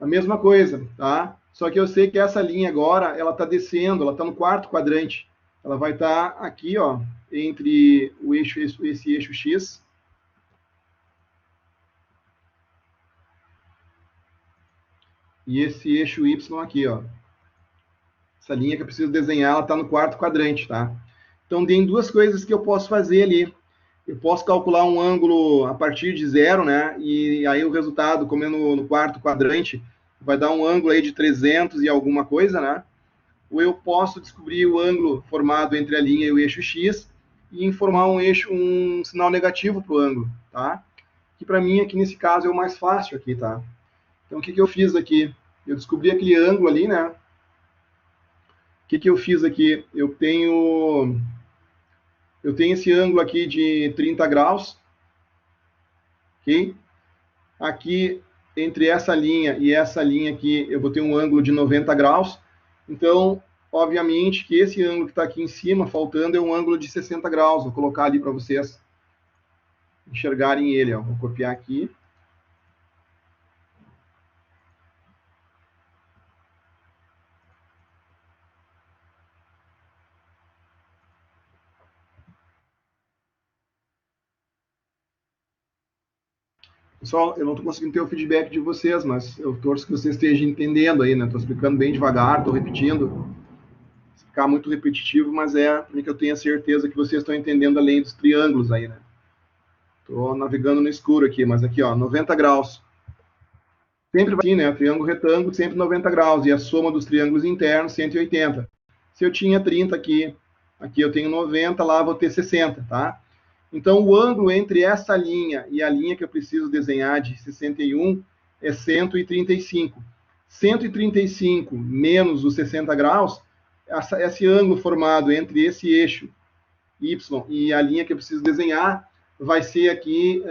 A mesma coisa, tá? Só que eu sei que essa linha agora, ela está descendo, ela está no quarto quadrante. Ela vai estar aqui, ó, entre esse eixo X e esse eixo Y aqui, ó. Essa linha que eu preciso desenhar, ela está no quarto quadrante, tá? Então, tem duas coisas que eu posso fazer ali. Eu posso calcular um ângulo a partir de 0, né? E aí o resultado, como é no quarto quadrante, vai dar um ângulo aí de 300 e alguma coisa, né? Ou eu posso descobrir o ângulo formado entre a linha e o eixo X e informar um sinal negativo para o ângulo, tá? Que para mim, aqui nesse caso, é o mais fácil aqui, tá? Então, o que eu fiz aqui? Eu descobri aquele ângulo ali, né? O que eu fiz aqui? Eu tenho esse ângulo aqui de 30 graus, ok? Aqui, entre essa linha e essa linha aqui, eu vou ter um ângulo de 90 graus. Então, obviamente que esse ângulo que está aqui em cima, faltando, é um ângulo de 60 graus. Vou colocar ali para vocês enxergarem ele, ó. Vou copiar aqui. Pessoal, eu não estou conseguindo ter o feedback de vocês, mas eu torço que vocês estejam entendendo aí, né? Estou explicando bem devagar, estou repetindo. ficar muito repetitivo, mas é para que eu tenha certeza que vocês estão entendendo a lei dos triângulos aí, né? Estou navegando no escuro aqui, mas aqui, ó, 90 graus. Sempre vai assim, né? Triângulo retângulo, sempre 90 graus. E a soma dos triângulos internos, 180. Se eu tinha 30 aqui, aqui eu tenho 90, lá vou ter 60, tá? Então, o ângulo entre essa linha e a linha que eu preciso desenhar de 61 é 135. 135 menos os 60 graus, esse ângulo formado entre esse eixo Y e a linha que eu preciso desenhar vai ser aqui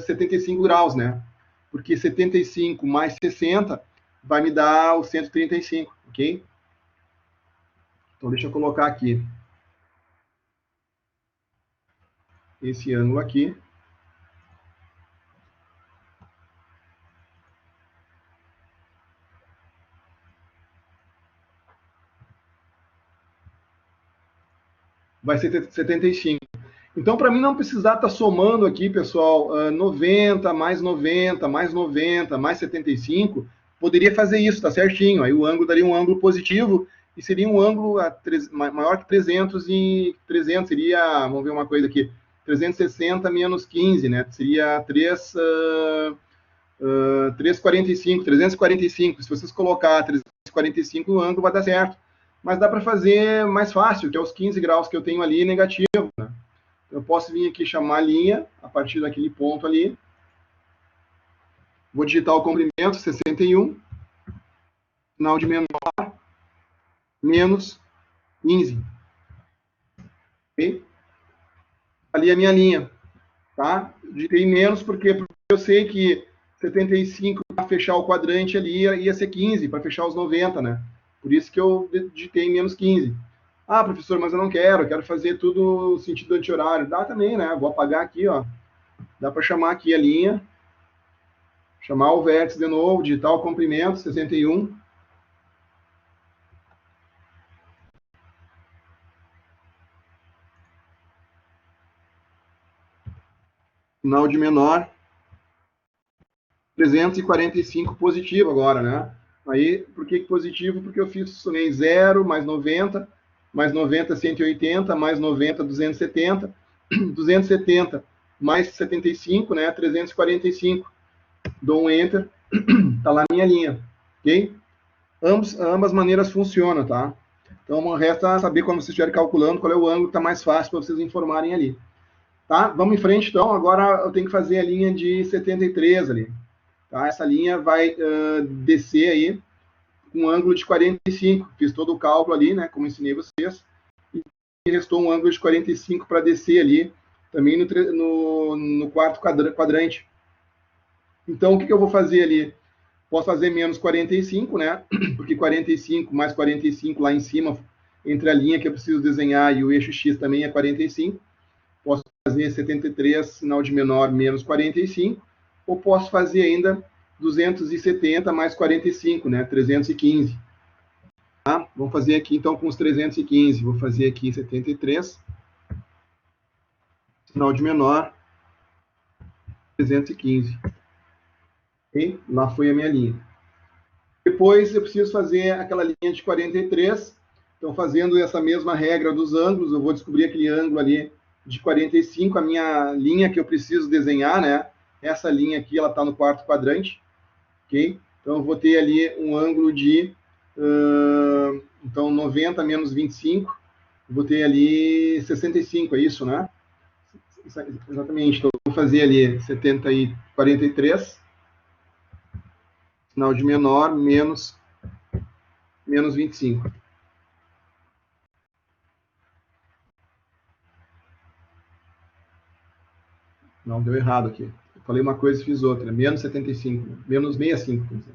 75 graus, né? Porque 75 mais 60 vai me dar o 135, ok? Então, deixa eu colocar aqui esse ângulo aqui. Vai ser 75. Então, para mim não precisar estar somando aqui, pessoal, 90, mais 90, mais 90, mais 75, poderia fazer isso, tá certinho. Aí o ângulo daria um ângulo positivo e seria um ângulo maior que 300 e 300 seria, vamos ver uma coisa aqui, 360 menos 15, né? Seria 345, 345. Se vocês colocar 345, o ângulo vai dar certo. Mas dá para fazer mais fácil, que é os 15 graus que eu tenho ali negativo, né? Eu posso vir aqui chamar a linha, a partir daquele ponto ali. Vou digitar o comprimento, 61. Sinal de menor, menos 15. Ok? Ali é a minha linha. Tá? Digitei menos porque eu sei que 75 para fechar o quadrante ali ia ser 15, para fechar os 90, né? Por isso que eu digitei menos 15. Ah, professor, mas eu quero fazer tudo sentido anti-horário. Dá também, né? Vou apagar aqui, ó. Dá para chamar aqui a linha, chamar o vértice de novo, digitar o comprimento, 61. Sinal de menor, 345 positivo agora, né? Aí, por que positivo? Porque eu somei 0 mais 90, mais 90, 180, mais 90, 270, 270 mais 75, né? 345. Dou um Enter, tá lá a minha linha, ok? Ambas maneiras funcionam, tá? Então, resta saber quando vocês estiverem calculando qual é o ângulo que está mais fácil para vocês informarem ali. Tá? Vamos em frente, então. Agora eu tenho que fazer a linha de 73 ali. Tá? Essa linha vai descer aí com um ângulo de 45. Fiz todo o cálculo ali, né? Como ensinei vocês. E restou um ângulo de 45 para descer ali, também no quarto quadrante. Então, o que eu vou fazer ali? Posso fazer menos 45, né? Porque 45 mais 45 lá em cima, entre a linha que eu preciso desenhar e o eixo X também é 45. Posso fazer 73, sinal de menor, menos 45. Ou posso fazer ainda 270 mais 45, né? 315. Tá? Vamos fazer aqui, então, com os 315. Vou fazer aqui 73. Sinal de menor, 315. Okay? Lá foi a minha linha. Depois eu preciso fazer aquela linha de 43. Então, fazendo essa mesma regra dos ângulos, eu vou descobrir aquele ângulo ali de 45, a minha linha que eu preciso desenhar, né? Essa linha aqui, ela está no quarto quadrante, ok? Então, eu vou ter ali um ângulo de, então, 90 menos 25, vou ter ali 65, é isso, né? Exatamente, então, eu vou fazer ali 70 e 43, sinal de menor, menos 25. Não, deu errado aqui. Eu falei uma coisa e fiz outra. Menos 75. Menos 65. Quer dizer.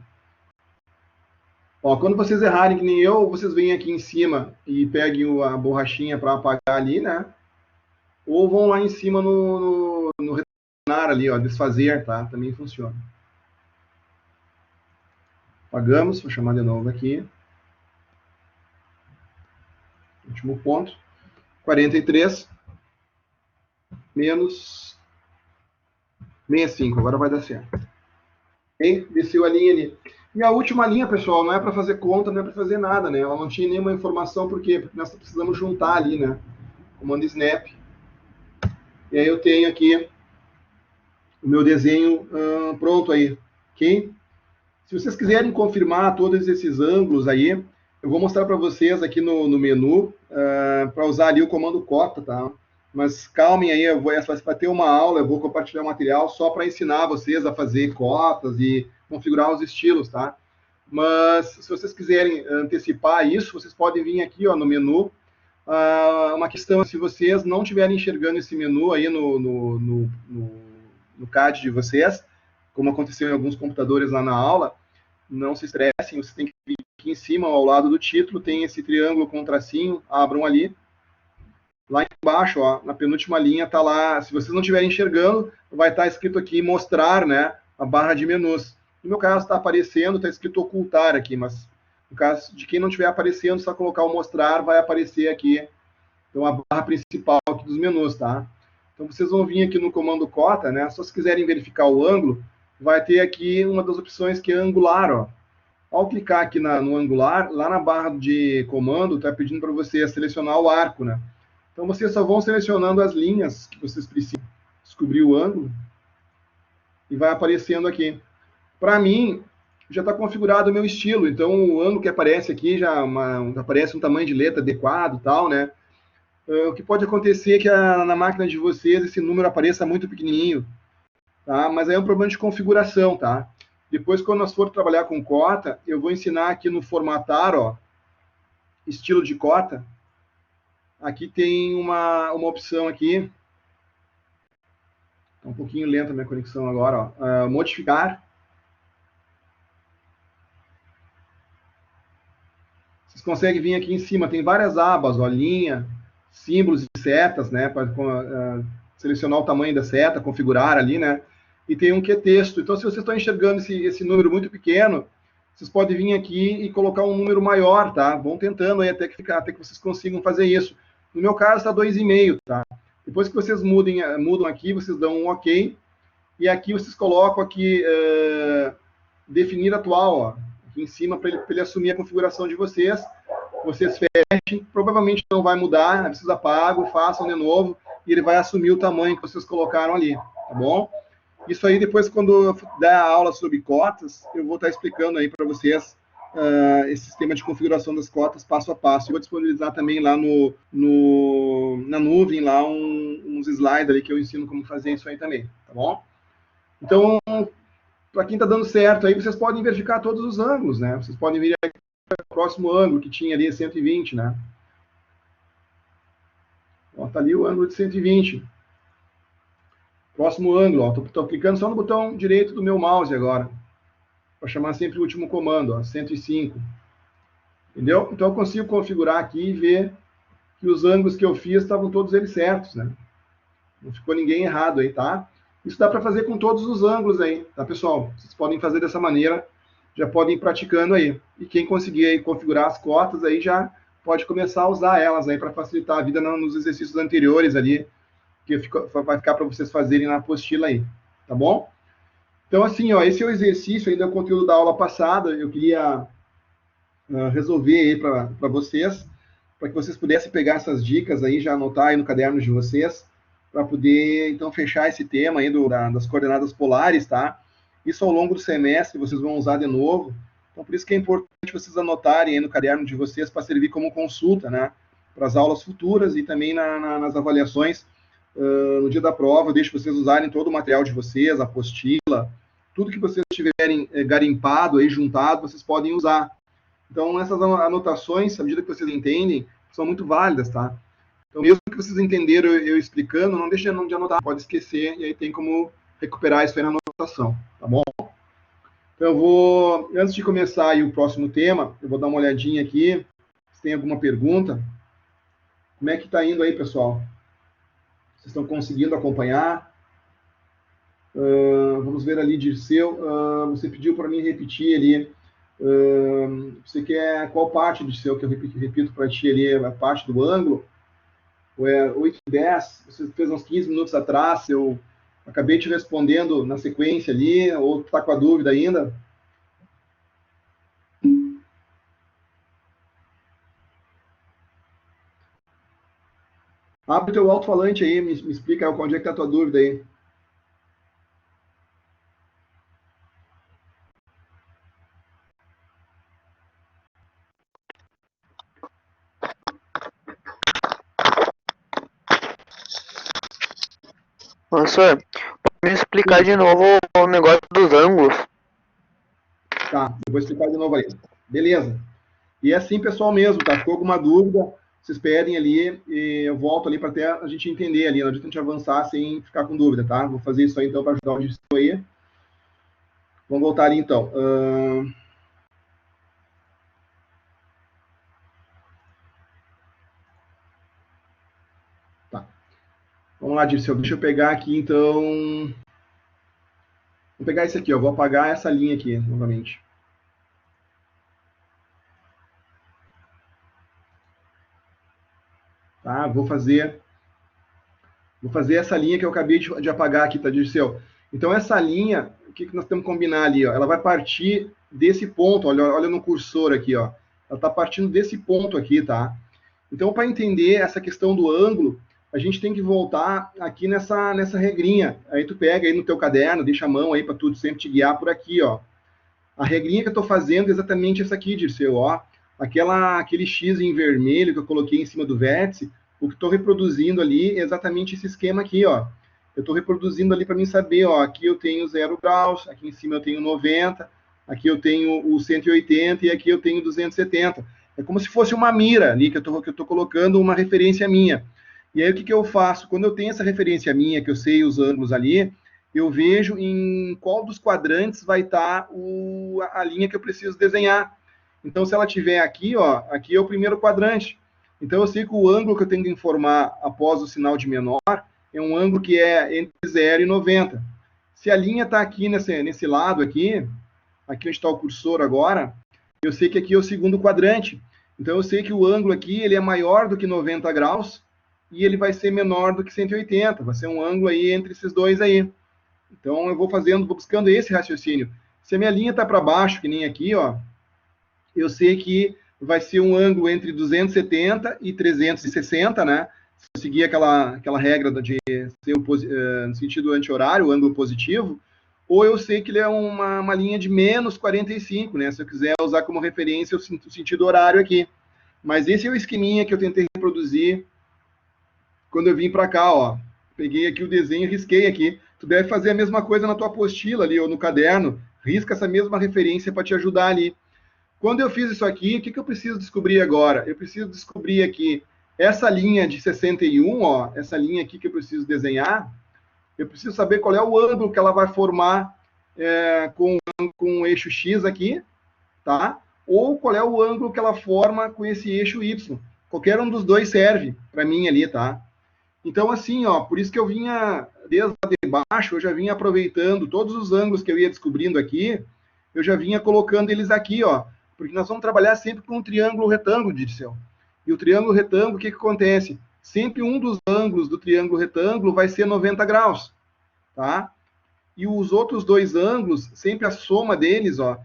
Ó, quando vocês errarem que nem eu, vocês vêm aqui em cima e peguem a borrachinha para apagar ali, né? Ou vão lá em cima no retornar ali, ó, desfazer, tá? Também funciona. Apagamos, vou chamar de novo aqui. Último ponto. 43 menos 65. Agora vai dar certo. Ok? Desceu a linha ali. E a última linha, pessoal, não é para fazer conta, não é para fazer nada, né? Ela não tinha nenhuma informação, por quê? Porque nós precisamos juntar ali, né? Comando snap. E aí eu tenho aqui o meu desenho pronto aí, ok? Se vocês quiserem confirmar todos esses ângulos aí, eu vou mostrar para vocês aqui no menu, para usar ali o comando cota, tá? Mas calmem aí, vai ter uma aula, eu vou compartilhar o material só para ensinar vocês a fazer cotas e configurar os estilos, tá? Mas se vocês quiserem antecipar isso, vocês podem vir aqui ó, no menu. Uma questão, se vocês não estiverem enxergando esse menu aí no CAD de vocês, como aconteceu em alguns computadores lá na aula, não se estressem, vocês têm que vir aqui em cima, ao lado do título, tem esse triângulo com tracinho, abram ali. Lá embaixo, ó, na penúltima linha, está lá, se vocês não estiverem enxergando, vai estar escrito aqui mostrar, né, a barra de menus. No meu caso está aparecendo, está escrito ocultar aqui, mas no caso de quem não estiver aparecendo, só colocar o mostrar, vai aparecer aqui, então a barra principal aqui dos menus, tá? Então vocês vão vir aqui no comando cota, né, se vocês quiserem verificar o ângulo, vai ter aqui uma das opções que é angular, ó. Ao clicar aqui no angular, lá na barra de comando, está pedindo para você selecionar o arco, né? Então vocês só vão selecionando as linhas que vocês precisam descobrir o ângulo e vai aparecendo aqui. Para mim, já está configurado o meu estilo, então o ângulo que aparece aqui já aparece um tamanho de letra adequado e tal, né? O que pode acontecer é que na máquina de vocês esse número apareça muito pequenininho, tá? Mas aí é um problema de configuração, tá? Depois, quando nós for trabalhar com cota, eu vou ensinar aqui no formatar, ó, estilo de cota. Aqui tem uma opção aqui. Está um pouquinho lenta a minha conexão agora, ó. Modificar. Vocês conseguem vir aqui em cima, tem várias abas, ó, linha, símbolos e setas, né, para selecionar o tamanho da seta, configurar ali, né, e tem um que é texto. Então, se vocês estão enxergando esse número muito pequeno, vocês podem vir aqui e colocar um número maior, tá? Vão tentando aí até que vocês consigam fazer isso. No meu caso, está 2,5, tá? Depois que vocês mudam aqui, vocês dão um OK, e aqui vocês colocam aqui definir atual, ó, aqui em cima, para ele assumir a configuração de vocês. Vocês fechem, provavelmente não vai mudar, vocês apagam, façam de novo, e ele vai assumir o tamanho que vocês colocaram ali, tá bom? Isso aí, depois, quando eu der a aula sobre cotas, eu vou estar explicando aí para vocês esse sistema de configuração das cotas passo a passo. Eu vou disponibilizar também lá na nuvem, lá uns slides ali que eu ensino como fazer isso aí também, tá bom? Então, para quem está dando certo aí, vocês podem verificar todos os ângulos, né? Vocês podem vir aqui para o próximo ângulo, que tinha ali 120, né? Ó, tá ali o ângulo de 120. Próximo ângulo, ó. Tô clicando só no botão direito do meu mouse agora, para chamar sempre o último comando, ó, 105. Entendeu? Então eu consigo configurar aqui e ver que os ângulos que eu fiz estavam todos eles certos, né? Não ficou ninguém errado aí, tá? Isso dá para fazer com todos os ângulos aí, tá, pessoal? Vocês podem fazer dessa maneira, já podem ir praticando aí. E quem conseguir aí configurar as cotas aí já pode começar a usar elas aí para facilitar a vida nos exercícios anteriores ali, que vai ficar para vocês fazerem na apostila aí, tá bom? Então, assim, ó, esse é o exercício, ainda é o conteúdo da aula passada, eu queria resolver aí para vocês, para que vocês pudessem pegar essas dicas aí, já anotar aí no caderno de vocês, para poder, então, fechar esse tema aí das coordenadas polares, tá? Isso ao longo do semestre vocês vão usar de novo, então por isso que é importante vocês anotarem aí no caderno de vocês para servir como consulta, né? Para as aulas futuras e também nas avaliações no dia da prova, eu deixo vocês usarem todo o material de vocês, a apostila, tudo que vocês tiverem garimpado aí, juntado, vocês podem usar. Então, essas anotações, à medida que vocês entendem, são muito válidas, tá? Então, mesmo que vocês entenderam eu explicando, não deixem de anotar, pode esquecer, e aí tem como recuperar isso aí na anotação, tá bom? Então, eu vou, antes de começar aí o próximo tema, eu vou dar uma olhadinha aqui, se tem alguma pergunta. Como é que tá indo aí, pessoal? Vocês estão conseguindo acompanhar? Vamos ver ali, Dirceu. Você pediu para mim repetir ali. Você quer qual parte, Dirceu, que eu repito para ti ali? A parte do ângulo? Ou é 8 e 10? Você fez uns 15 minutos atrás, eu acabei te respondendo na sequência ali, ou está com a dúvida ainda? Abre o teu alto-falante aí, me explica onde é que tá a tua dúvida aí. Professor, pode me explicar de novo o negócio dos ângulos? Tá, eu vou explicar de novo aí. Beleza. E é assim, pessoal, mesmo, tá? Ficou alguma dúvida, vocês pedem ali, e eu volto ali para até a gente entender ali, não adianta a gente avançar sem ficar com dúvida, tá? Vou fazer isso aí, então, para ajudar o Dirceu aí. Vamos voltar ali, então. Tá. Vamos lá, Dirceu, deixa eu pegar aqui, então... Vou pegar esse aqui, ó. Vou apagar essa linha aqui, novamente. Tá? Vou fazer essa linha que eu acabei de apagar aqui, tá, Dirceu? Então, essa linha, o que nós temos que combinar ali, ó? Ela vai partir desse ponto, olha no cursor aqui, ó. Ela está partindo desse ponto aqui, tá? Então, para entender essa questão do ângulo, a gente tem que voltar aqui nessa regrinha. Aí tu pega aí no teu caderno, deixa a mão aí para tu sempre te guiar por aqui, ó. A regrinha que eu estou fazendo é exatamente essa aqui, Dirceu, ó. Aquele X em vermelho que eu coloquei em cima do vértice, o que estou reproduzindo ali é exatamente esse esquema aqui, ó. Eu estou reproduzindo ali para mim saber, ó, aqui eu tenho 0 graus, aqui em cima eu tenho 90, aqui eu tenho o 180 e aqui eu tenho 270. É como se fosse uma mira ali que eu estou colocando uma referência minha. E aí o que eu faço? Quando eu tenho essa referência minha, que eu sei os ângulos ali, eu vejo em qual dos quadrantes vai estar a linha que eu preciso desenhar. Então, se ela tiver aqui, ó, aqui é o primeiro quadrante. Então, eu sei que o ângulo que eu tenho que informar após o sinal de menor é um ângulo que é entre 0 e 90. Se a linha está aqui nesse lado aqui onde está o cursor agora, eu sei que aqui é o segundo quadrante. Então, eu sei que o ângulo aqui ele é maior do que 90 graus e ele vai ser menor do que 180. Vai ser um ângulo aí entre esses dois aí. Então, eu vou buscando esse raciocínio. Se a minha linha está para baixo, que nem aqui, ó, eu sei que vai ser um ângulo entre 270 e 360, né? Se eu seguir aquela regra de ser no sentido anti-horário, o ângulo positivo, ou eu sei que ele é uma linha de menos 45, né? Se eu quiser usar como referência o sentido horário aqui. Mas esse é o esqueminha que eu tentei reproduzir quando eu vim para cá, ó. Peguei aqui o desenho e risquei aqui. Tu deve fazer a mesma coisa na tua apostila ali, ou no caderno. Risca essa mesma referência para te ajudar ali. Quando eu fiz isso aqui, o que eu preciso descobrir agora? Eu preciso descobrir aqui essa linha de 61, ó, essa linha aqui que eu preciso desenhar, eu preciso saber qual é o ângulo que ela vai formar com o eixo X aqui, tá? Ou qual é o ângulo que ela forma com esse eixo Y. Qualquer um dos dois serve para mim ali, tá? Então, assim, ó, por isso que eu vinha, desde lá de baixo, eu já vinha aproveitando todos os ângulos que eu ia descobrindo aqui, eu já vinha colocando eles aqui, ó, porque nós vamos trabalhar sempre com um triângulo retângulo, Dirceu. E o triângulo retângulo, o que acontece? Sempre um dos ângulos do triângulo retângulo vai ser 90 graus, tá? E os outros dois ângulos, sempre a soma deles, ó,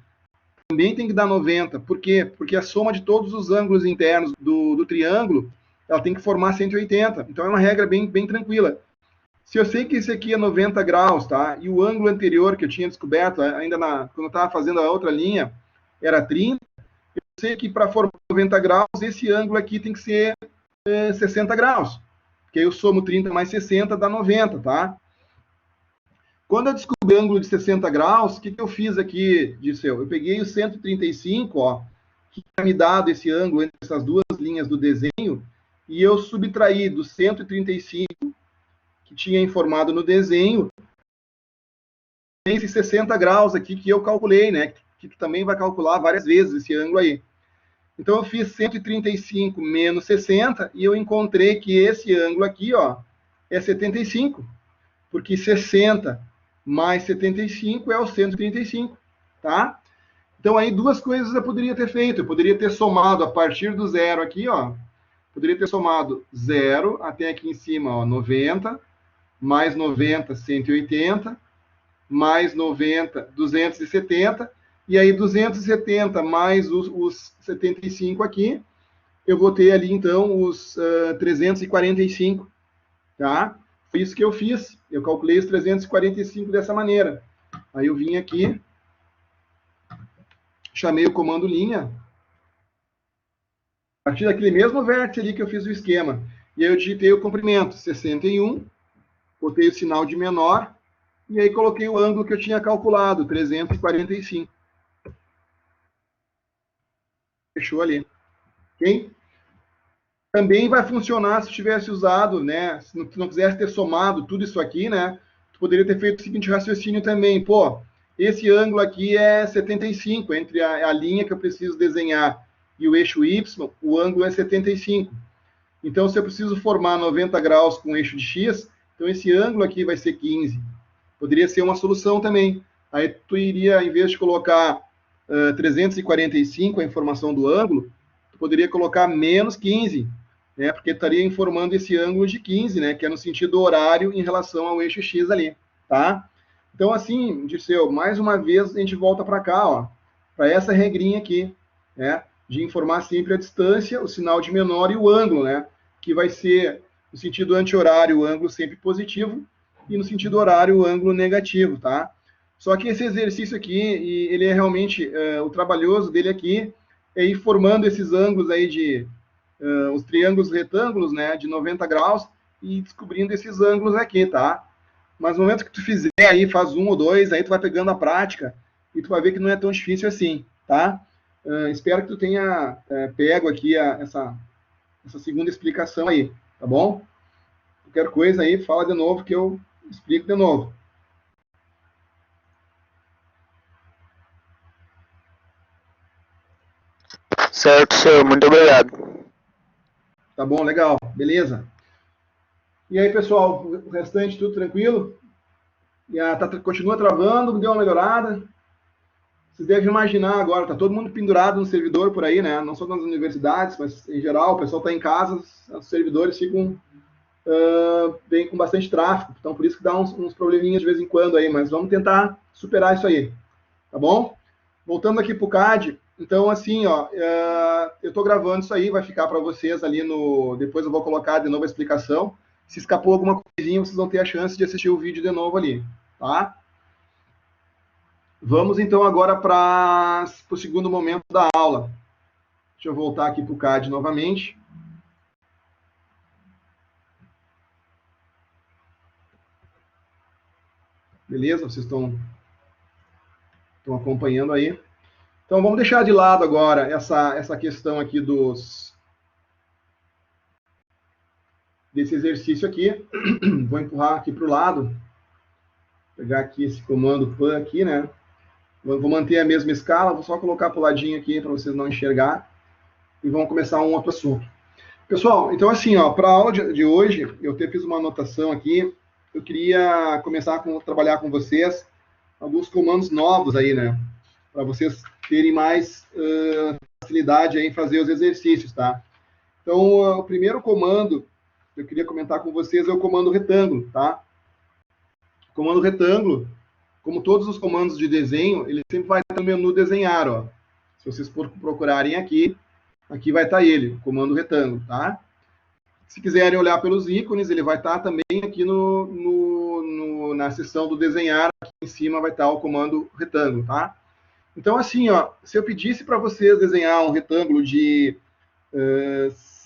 também tem que dar 90. Por quê? Porque a soma de todos os ângulos internos do triângulo, ela tem que formar 180. Então é uma regra bem tranquila. Se eu sei que esse aqui é 90 graus, tá? E o ângulo anterior que eu tinha descoberto, ainda quando eu estava fazendo a outra linha, era 30, eu sei que para formar 90 graus, esse ângulo aqui tem que ser 60 graus. Porque aí eu somo 30 mais 60, dá 90, tá? Quando eu descobri o ângulo de 60 graus, o que eu fiz aqui, Dirceu? Eu peguei o 135, ó, que tinha me dado esse ângulo entre essas duas linhas do desenho, e eu subtraí do 135, que tinha informado no desenho, esses 60 graus aqui que eu calculei, né? Que tu também vai calcular várias vezes esse ângulo aí. Então, eu fiz 135 menos 60, e eu encontrei que esse ângulo aqui, ó, é 75, porque 60 mais 75 é o 135, tá? Então, aí, duas coisas eu poderia ter feito. Eu poderia ter somado a partir do zero aqui, ó. Poderia ter somado 0 até aqui em cima, ó, 90, mais 90, 180, mais 90, 270, e aí 270 mais os 75 aqui, eu vou ter ali, então, os 345. tá? Foi isso que eu fiz. Eu calculei os 345 dessa maneira. Aí eu vim aqui, chamei o comando linha, a partir daquele mesmo vértice ali que eu fiz o esquema. E aí eu digitei o comprimento, 61, botei o sinal de menor, e aí coloquei o ângulo que eu tinha calculado, 345. Fechou ali. Ok? Também vai funcionar se tivesse usado, né? Se não quisesse ter somado tudo isso aqui, né? Tu poderia ter feito o seguinte raciocínio também. Pô, esse ângulo aqui é 75, entre a linha que eu preciso desenhar e o eixo Y, o ângulo é 75. Então, se eu preciso formar 90 graus com o eixo de X, então esse ângulo aqui vai ser 15. Poderia ser uma solução também. Aí tu iria, em vez de colocar 345, a informação do ângulo, tu poderia colocar menos 15, né? Porque estaria informando esse ângulo de 15, né? Que é no sentido horário em relação ao eixo X ali, tá? Então, assim, Dirceu, mais uma vez a gente volta para cá, ó, para essa regrinha aqui, né? De informar sempre a distância, o sinal de menor e o ângulo, né? Que vai ser, no sentido anti-horário, o ângulo sempre positivo, e no sentido horário, o ângulo negativo, tá? Só que esse exercício aqui, ele é realmente, o trabalhoso dele aqui é ir formando esses ângulos aí de, os triângulos retângulos, né, de 90 graus, e descobrindo esses ângulos aqui, tá? Mas no momento que tu fizer aí, faz um ou dois, aí tu vai pegando a prática, e tu vai ver que não é tão difícil assim, tá? Espero que tu tenha pego aqui essa segunda explicação aí, tá bom? Qualquer coisa aí, fala de novo que eu explico de novo. Certo, senhor. Muito obrigado. Tá bom, legal, beleza. E aí, pessoal, o restante tudo tranquilo? E continua travando, deu uma melhorada. Vocês devem imaginar agora, tá todo mundo pendurado no servidor por aí, né? Não só nas universidades, mas em geral, o pessoal está em casa, os servidores ficam bem com bastante tráfego. Então, por isso que dá uns probleminhas de vez em quando aí, mas vamos tentar superar isso aí, tá bom? Voltando aqui para o CAD, então, assim, ó, eu estou gravando isso aí, vai ficar para vocês ali no. Depois eu vou colocar de novo a explicação. Se escapou alguma coisinha, vocês vão ter a chance de assistir o vídeo de novo ali, tá? Vamos então agora para o segundo momento da aula. Deixa eu voltar aqui para o CAD novamente. Beleza? Vocês estão acompanhando aí. Então vamos deixar de lado agora essa questão aqui desse exercício aqui. Vou empurrar aqui para o lado. Pegar aqui esse comando pan aqui, né? Vou manter a mesma escala, vou só colocar para o ladinho aqui para vocês não enxergar. E vamos começar um outro assunto. Pessoal, então assim, ó, para a aula de hoje, eu até fiz uma anotação aqui. Eu queria começar a trabalhar com vocês alguns comandos novos aí, né? Para vocês terem mais facilidade aí em fazer os exercícios, tá? Então, o primeiro comando que eu queria comentar com vocês é o comando retângulo, tá? O comando retângulo, como todos os comandos de desenho, ele sempre vai estar no menu desenhar, ó. Se vocês procurarem aqui, aqui vai estar ele, o comando retângulo, tá? Se quiserem olhar pelos ícones, ele vai estar também aqui na seção do desenhar, aqui em cima vai estar o comando retângulo, tá? Então, assim, ó, se eu pedisse para vocês desenhar um retângulo de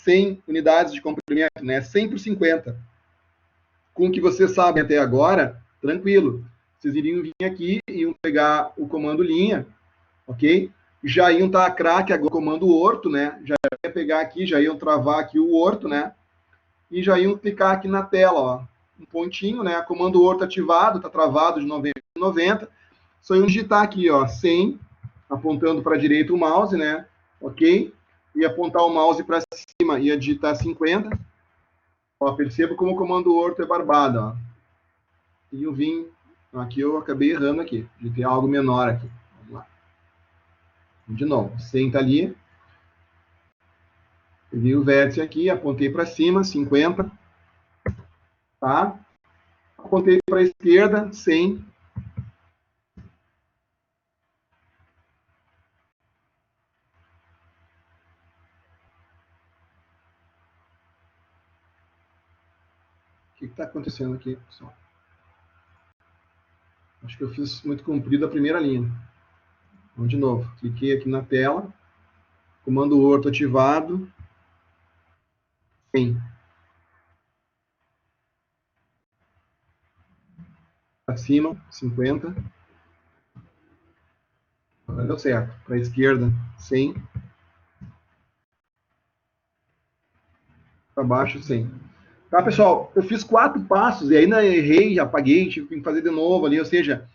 100 unidades de comprimento, né, 100 por 50, com o que vocês sabem até agora, tranquilo. Vocês iriam vir aqui, iam pegar o comando linha, ok? Já iam estar craque agora o comando orto, né? Já ia pegar aqui, já iam travar aqui o orto, né? E já iam clicar aqui na tela, ó, um pontinho, né? Comando orto ativado, está travado de 90 a 90. Só iam digitar aqui, ó, 100, apontando para a direita o mouse, né? Ok? E apontar o mouse para cima, ia digitar 50. Ó, perceba como o comando orto é barbado, ó. E eu vim, aqui eu acabei errando aqui, de ter algo menor aqui. Vamos lá. De novo, 100 está ali. Peguei o vértice aqui, apontei para cima, 50. Tá? Apontei para a esquerda, 100. O que está acontecendo aqui, pessoal? Acho que eu fiz muito comprido a primeira linha. Vamos de novo. Cliquei aqui na tela. Comando orto ativado. 100. Para cima, 50. Agora deu certo. Para a esquerda, 100. Para baixo, 100. Tá, pessoal? Eu fiz 4 passos e ainda errei, apaguei, tive que fazer de novo ali. Ou seja,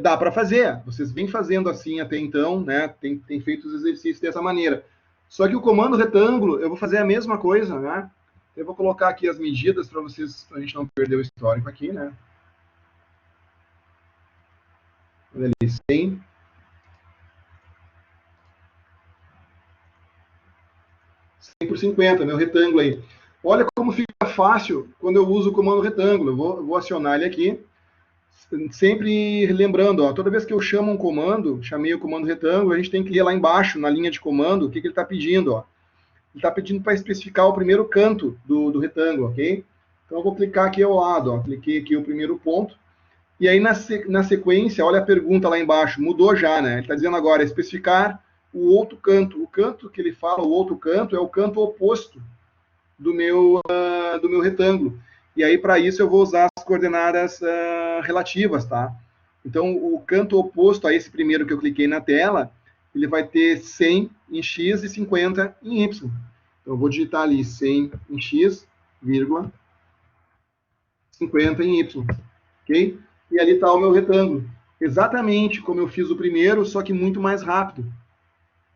dá para fazer. Vocês vêm fazendo assim até então, né? Tem feito os exercícios dessa maneira. Só que o comando retângulo, eu vou fazer a mesma coisa, né? Eu vou colocar aqui as medidas para vocês, para a gente não perder o histórico aqui, né? Olha ali, 100. 100 por 50, meu retângulo aí. Olha como fica fácil quando eu uso o comando retângulo. Eu vou acionar ele aqui. Sempre lembrando, ó, toda vez que eu chamo um comando, chamei o comando retângulo, a gente tem que ir lá embaixo, na linha de comando, o que ele está pedindo. Ó. Ele está pedindo para especificar o primeiro canto do retângulo, ok? Então eu vou clicar aqui ao lado, ó. Cliquei aqui o primeiro ponto. E aí na sequência, olha a pergunta lá embaixo, mudou já, né? Ele está dizendo agora especificar o outro canto. O canto que ele fala, o outro canto, é o canto oposto do meu retângulo. E aí, para isso, eu vou usar as coordenadas relativas, tá? Então, o canto oposto a esse primeiro que eu cliquei na tela, ele vai ter 100 em x e 50 em y. Então, eu vou digitar ali 100 em x, vírgula, 50 em y, ok? E ali está o meu retângulo. Exatamente como eu fiz o primeiro, só que muito mais rápido.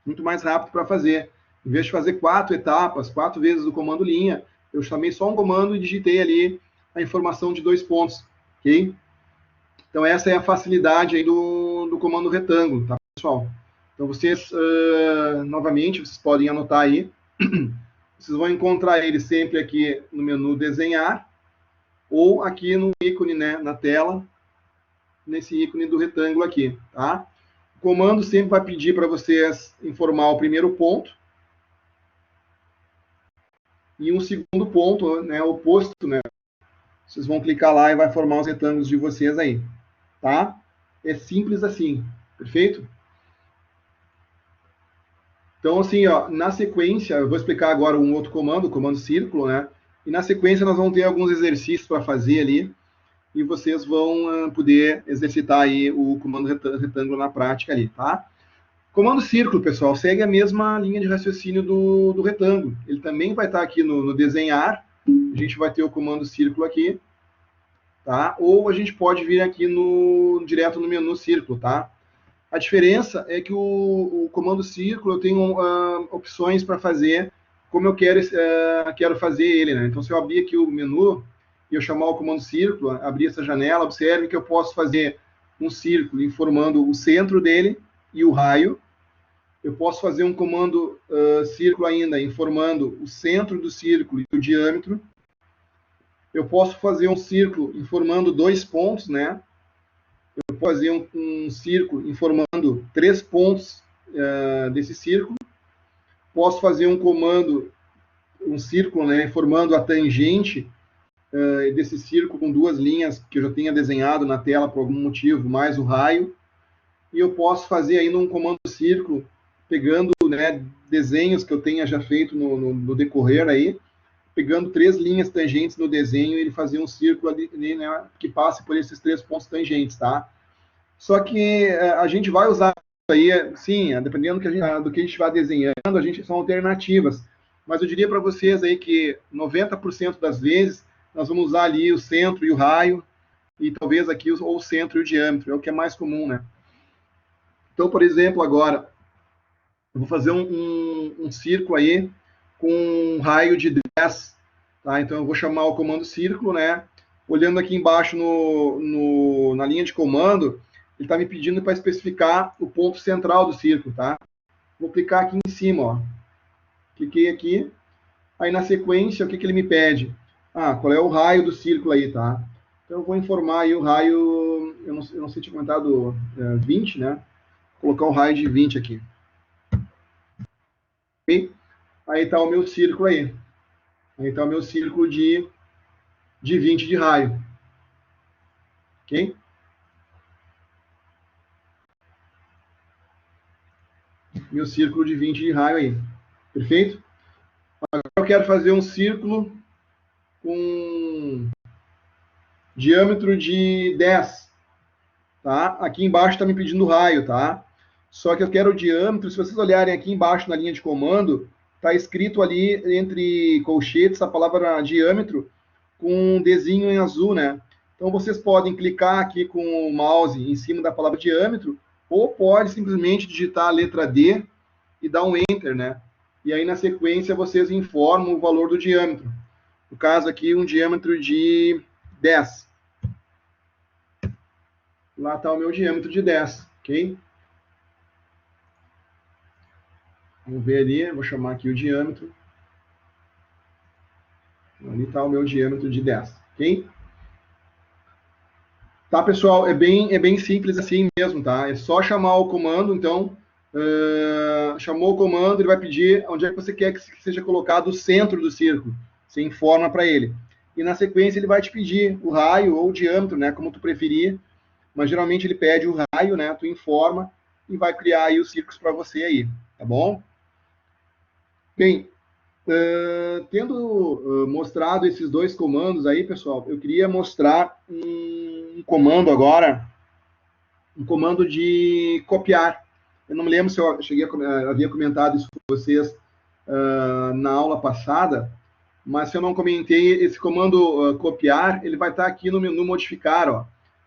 Muito mais rápido para fazer. Em vez de fazer 4 etapas, 4 vezes o comando linha, eu chamei só um comando e digitei ali a informação de 2 pontos, ok? Então, essa é a facilidade aí do comando retângulo, tá, pessoal? Então, vocês, novamente, vocês podem anotar aí. Vocês vão encontrar ele sempre aqui no menu desenhar, ou aqui no ícone, né, na tela, nesse ícone do retângulo aqui, tá? O comando sempre vai pedir para vocês informar o primeiro ponto, e um segundo ponto, né, oposto, né? Vocês vão clicar lá e vai formar os retângulos de vocês aí, tá? É simples assim, perfeito? Então, assim, ó, na sequência, eu vou explicar agora um outro comando, o comando círculo, né? E na sequência nós vamos ter alguns exercícios para fazer ali, e vocês vão poder exercitar aí o comando retângulo na prática ali, tá? Comando círculo, pessoal, segue a mesma linha de raciocínio do retângulo. Ele também vai estar aqui no desenhar. A gente vai ter o comando círculo aqui, tá? Ou a gente pode vir aqui direto no menu círculo, tá? A diferença é que o comando círculo eu tenho opções para fazer como eu quero fazer ele, né? Então, se eu abrir aqui o menu e eu chamar o comando círculo, abrir essa janela, observe que eu posso fazer um círculo informando o centro dele e o raio. Eu posso fazer um comando círculo ainda, informando o centro do círculo e o diâmetro. Eu posso fazer um círculo informando 2 pontos, né? Eu posso fazer um círculo informando 3 pontos desse círculo. Posso fazer um comando, um círculo, né, informando a tangente desse círculo com 2 linhas que eu já tenha desenhado na tela por algum motivo, mais o raio. E eu posso fazer ainda um comando círculo pegando, né, desenhos que eu tenha já feito no decorrer aí, pegando 3 linhas tangentes no desenho e ele fazer um círculo ali, né, que passe por esses 3 pontos tangentes, tá? Só que a gente vai usar isso aí, sim, dependendo do que a gente vai desenhando, são alternativas. Mas eu diria para vocês aí que 90% das vezes nós vamos usar ali o centro e o raio, e talvez aqui ou o centro e o diâmetro, é o que é mais comum, né? Então, por exemplo, agora, eu vou fazer um círculo aí com um raio de 10, tá? Então eu vou chamar o comando círculo, né? Olhando aqui embaixo na linha de comando, ele está me pedindo para especificar o ponto central do círculo, tá? Vou clicar aqui em cima, ó. Cliquei aqui. Aí na sequência, o que ele me pede? Qual é o raio do círculo aí, tá? Então eu vou informar aí o raio, eu não sei se tinha comentado 20, né? Vou colocar o raio de 20 aqui. Okay? Aí está o meu círculo aí. Aí está o meu círculo de de 20 de raio. Ok? Meu círculo de 20 de raio aí. Perfeito? Agora eu quero fazer um círculo com diâmetro de 10. Tá? Aqui embaixo está me pedindo raio, tá? Só que eu quero o diâmetro. Se vocês olharem aqui embaixo na linha de comando, está escrito ali entre colchetes a palavra diâmetro com um desenho em azul, né? Então vocês podem clicar aqui com o mouse em cima da palavra diâmetro, ou pode simplesmente digitar a letra D e dar um Enter, né? E aí na sequência vocês informam o valor do diâmetro. No caso aqui, um diâmetro de 10. Lá está o meu diâmetro de 10, ok? Vamos ver ali, vou chamar aqui o diâmetro. Ali está o meu diâmetro de 10, ok? Tá, pessoal, é bem simples assim mesmo, tá? É só chamar o comando, então, chamou o comando, ele vai pedir onde é que você quer que seja colocado o centro do círculo. Você informa para ele. E na sequência ele vai te pedir o raio ou o diâmetro, né, como tu preferir, mas geralmente ele pede o raio, né, tu informa e vai criar aí os círculos para você aí, tá bom? Bem, tendo mostrado esses dois comandos aí, pessoal, eu queria mostrar um comando agora, um comando de copiar. Eu não me lembro se eu havia comentado isso com vocês na aula passada, mas se eu não comentei, esse comando copiar, ele vai estar aqui no modificar, ó.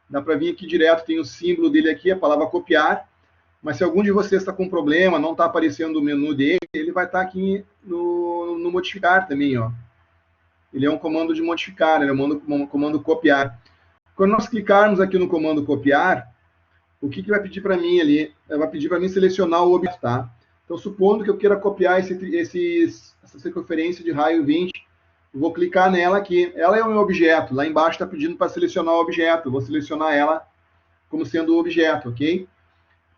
Dá para vir aqui direto, tem o símbolo dele aqui, a palavra copiar, mas se algum de vocês está com problema, não está aparecendo o menu dele, ele vai estar aqui no modificar também, ó. Ele é um comando de modificar, ele é um comando copiar. Quando nós clicarmos aqui no comando copiar, o que vai pedir para mim ali? Vai pedir para mim selecionar o objeto, tá? Então, supondo que eu queira copiar essa circunferência de raio 20, eu vou clicar nela aqui. Ela é o meu objeto. Lá embaixo está pedindo para selecionar o objeto. Eu vou selecionar ela como sendo o objeto, ok?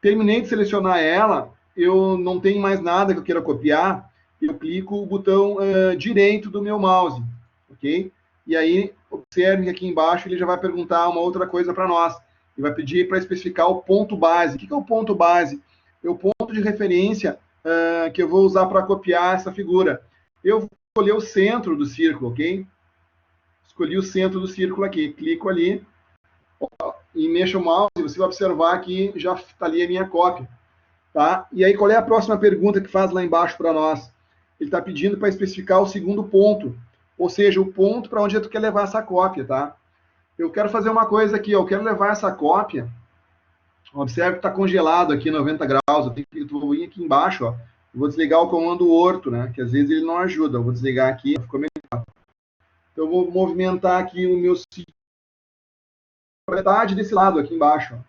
Terminei de selecionar ela, eu não tenho mais nada que eu queira copiar, eu clico o botão direito do meu mouse, ok? E aí, observe que aqui embaixo ele já vai perguntar uma outra coisa para nós. Ele vai pedir para especificar o ponto base. O que é o ponto base? É o ponto de referência que eu vou usar para copiar essa figura. Eu vou escolher o centro do círculo, ok? Escolhi o centro do círculo aqui, clico ali e mexo o mouse, você vai observar que já está ali a minha cópia. Tá? E aí, qual é a próxima pergunta que faz lá embaixo para nós? Ele está pedindo para especificar o segundo ponto, ou seja, o ponto para onde tu quer levar essa cópia, tá? Eu quero fazer uma coisa aqui, eu quero levar essa cópia, observe que está congelado aqui 90 graus, eu vou vir aqui embaixo, ó, eu vou desligar o comando orto, né, que às vezes ele não ajuda, eu vou desligar aqui, ficou melhor. Então eu vou movimentar aqui o meu para metade desse lado aqui embaixo,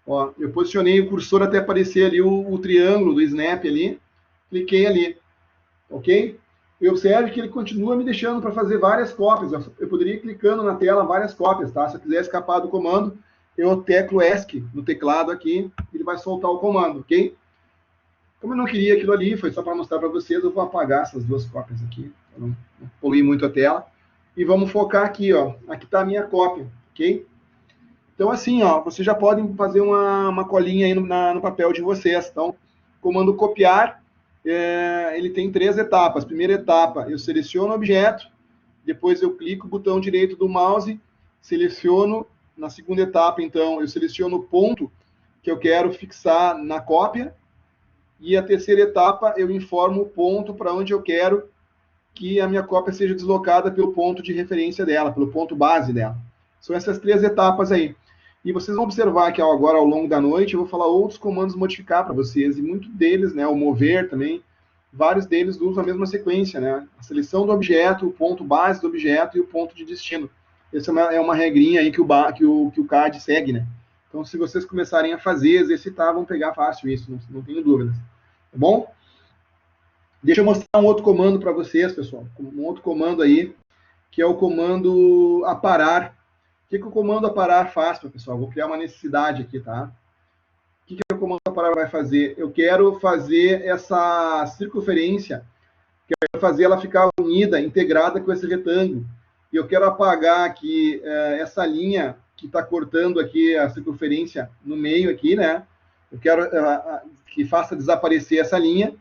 ó, eu posicionei o cursor até aparecer ali o triângulo do snap ali, cliquei ali, ok? E observe que ele continua me deixando para fazer várias cópias. Eu poderia ir clicando na tela várias cópias, tá? Se eu quiser escapar do comando, eu teclo ESC no teclado aqui, ele vai soltar o comando, ok? Como eu não queria aquilo ali, foi só para mostrar para vocês, eu vou apagar essas duas cópias aqui, para não poluir muito a tela. E vamos focar aqui, ó. Aqui está a minha cópia, ok? Então, assim, ó, vocês já podem fazer uma colinha aí no papel de vocês. Então, comando copiar, ele tem 3 etapas. Primeira etapa, eu seleciono o objeto, depois eu clico o botão direito do mouse, seleciono. Na segunda etapa, então, eu seleciono o ponto que eu quero fixar na cópia, e a terceira etapa, eu informo o ponto para onde eu quero que a minha cópia seja deslocada pelo ponto de referência dela, pelo ponto base dela. São essas 3 etapas aí. E vocês vão observar que agora, ao longo da noite, eu vou falar outros comandos modificar para vocês, e muitos deles, né, o mover também, vários deles usam a mesma sequência, né? A seleção do objeto, o ponto base do objeto e o ponto de destino. Essa é uma regrinha aí que o CAD segue, né? Então, se vocês começarem a fazer, exercitar, vão pegar fácil isso, não tenho dúvidas. Tá bom? Deixa eu mostrar um outro comando para vocês, pessoal. Um outro comando aí, que é o comando aparar. O que o comando aparar faz, pessoal? Vou criar uma necessidade aqui, tá? O que o comando aparar vai fazer? Eu quero fazer essa circunferência, quero fazer ela ficar unida, integrada com esse retângulo. e eu quero apagar aqui essa linha que está cortando aqui a circunferência no meio aqui, né? Eu quero que faça desaparecer essa linha,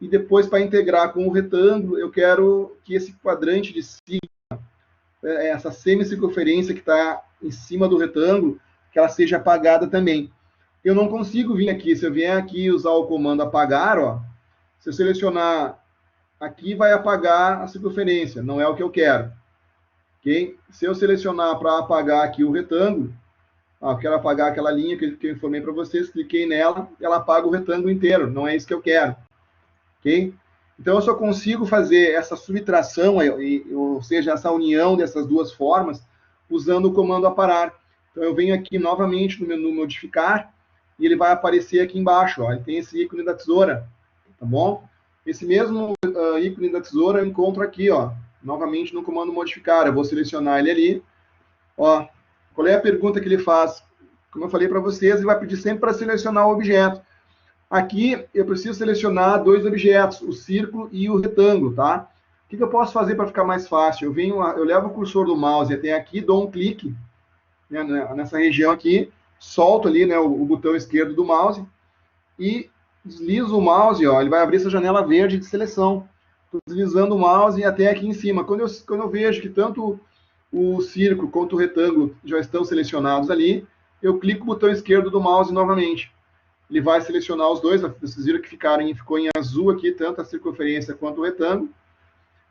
e depois, para integrar com o retângulo, eu quero que esse quadrante de cima, essa semicircunferência que está em cima do retângulo, que ela seja apagada também. Eu não consigo vir aqui, se eu vier aqui usar o comando apagar, ó, se eu selecionar aqui, vai apagar a circunferência, não é o que eu quero. Okay? Se eu selecionar para apagar aqui o retângulo, eu quero apagar aquela linha que eu informei para vocês, cliquei nela, ela apaga o retângulo inteiro, não é isso que eu quero. Okay? Então, eu só consigo fazer essa subtração, ou seja, essa união dessas duas formas, usando o comando aparar. Então, eu venho aqui novamente no menu modificar, e ele vai aparecer aqui embaixo, ó, ele tem esse ícone da tesoura, tá bom? Esse mesmo ícone da tesoura eu encontro aqui, ó, novamente no comando modificar. Eu vou selecionar ele ali, ó. Qual é a pergunta que ele faz? Como eu falei para vocês, ele vai pedir sempre para selecionar o objeto. Aqui eu preciso selecionar dois objetos, o círculo e o retângulo, tá? O que eu posso fazer para ficar mais fácil? Eu levo o cursor do mouse até aqui, dou um clique, né, nessa região aqui, solto ali, né, o botão esquerdo do mouse e deslizo o mouse, ó, ele vai abrir essa janela verde de seleção. Estou deslizando o mouse até aqui em cima. Quando eu vejo que tanto o círculo quanto o retângulo já estão selecionados ali, eu clico o botão esquerdo do mouse novamente. Ele vai selecionar os dois, vocês viram que ficou em azul aqui, tanto a circunferência quanto o retângulo,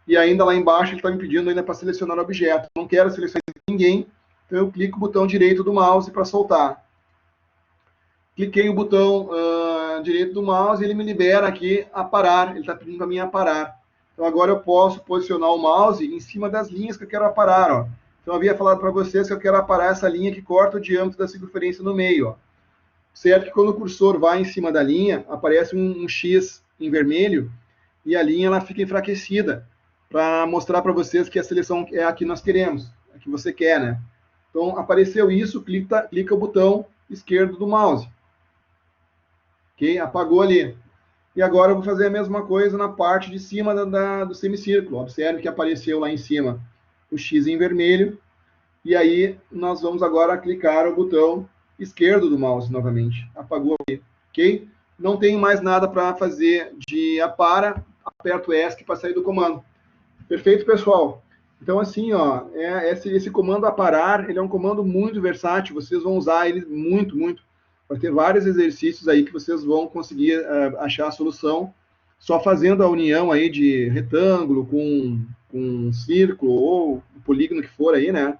e ainda lá embaixo ele está me pedindo ainda para selecionar o objeto. Não quero selecionar ninguém, então eu clico o botão direito do mouse para soltar. Cliquei o botão direito do mouse e ele me libera aqui a parar, ele está pedindo para mim a parar. Então agora eu posso posicionar o mouse em cima das linhas que eu quero aparar, ó. Então eu havia falado para vocês que eu quero aparar essa linha que corta o diâmetro da circunferência no meio, ó. Certo que quando o cursor vai em cima da linha, aparece um X em vermelho e a linha ela fica enfraquecida para mostrar para vocês que a seleção é a que nós queremos, a que você quer, né? Então, apareceu isso, clica o botão esquerdo do mouse. Ok? Apagou ali. E agora eu vou fazer a mesma coisa na parte de cima do semicírculo. Observe que apareceu lá em cima o X em vermelho. E aí nós vamos agora clicar o botão esquerdo do mouse novamente. Apagou ali, ok? Não tem mais nada para fazer de apara, aperto ESC para sair do comando. Perfeito, pessoal? Então, assim, ó, esse comando aparar, ele é um comando muito versátil, vocês vão usar ele muito, muito. Vai ter vários exercícios aí que vocês vão conseguir achar a solução só fazendo a união aí de retângulo com um círculo ou o polígono que for aí, né?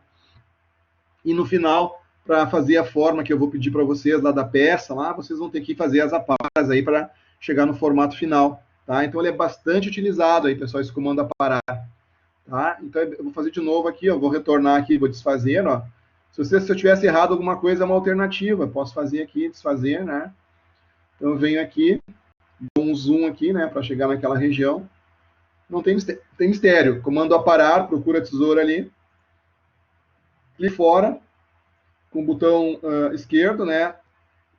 E no final, para fazer a forma que eu vou pedir para vocês lá da peça, lá, vocês vão ter que fazer as aparas aí para chegar no formato final, tá? Então ele é bastante utilizado aí, pessoal, esse comando aparar, tá? Então eu vou fazer de novo aqui, eu vou retornar aqui, vou desfazer, ó. Se eu tivesse errado alguma coisa, é uma alternativa, eu posso fazer aqui, desfazer, né? Então eu venho aqui, dou um zoom aqui, né, para chegar naquela região. Não tem mistério, comando aparar, procura a tesoura ali, clique fora, com o botão esquerdo, né?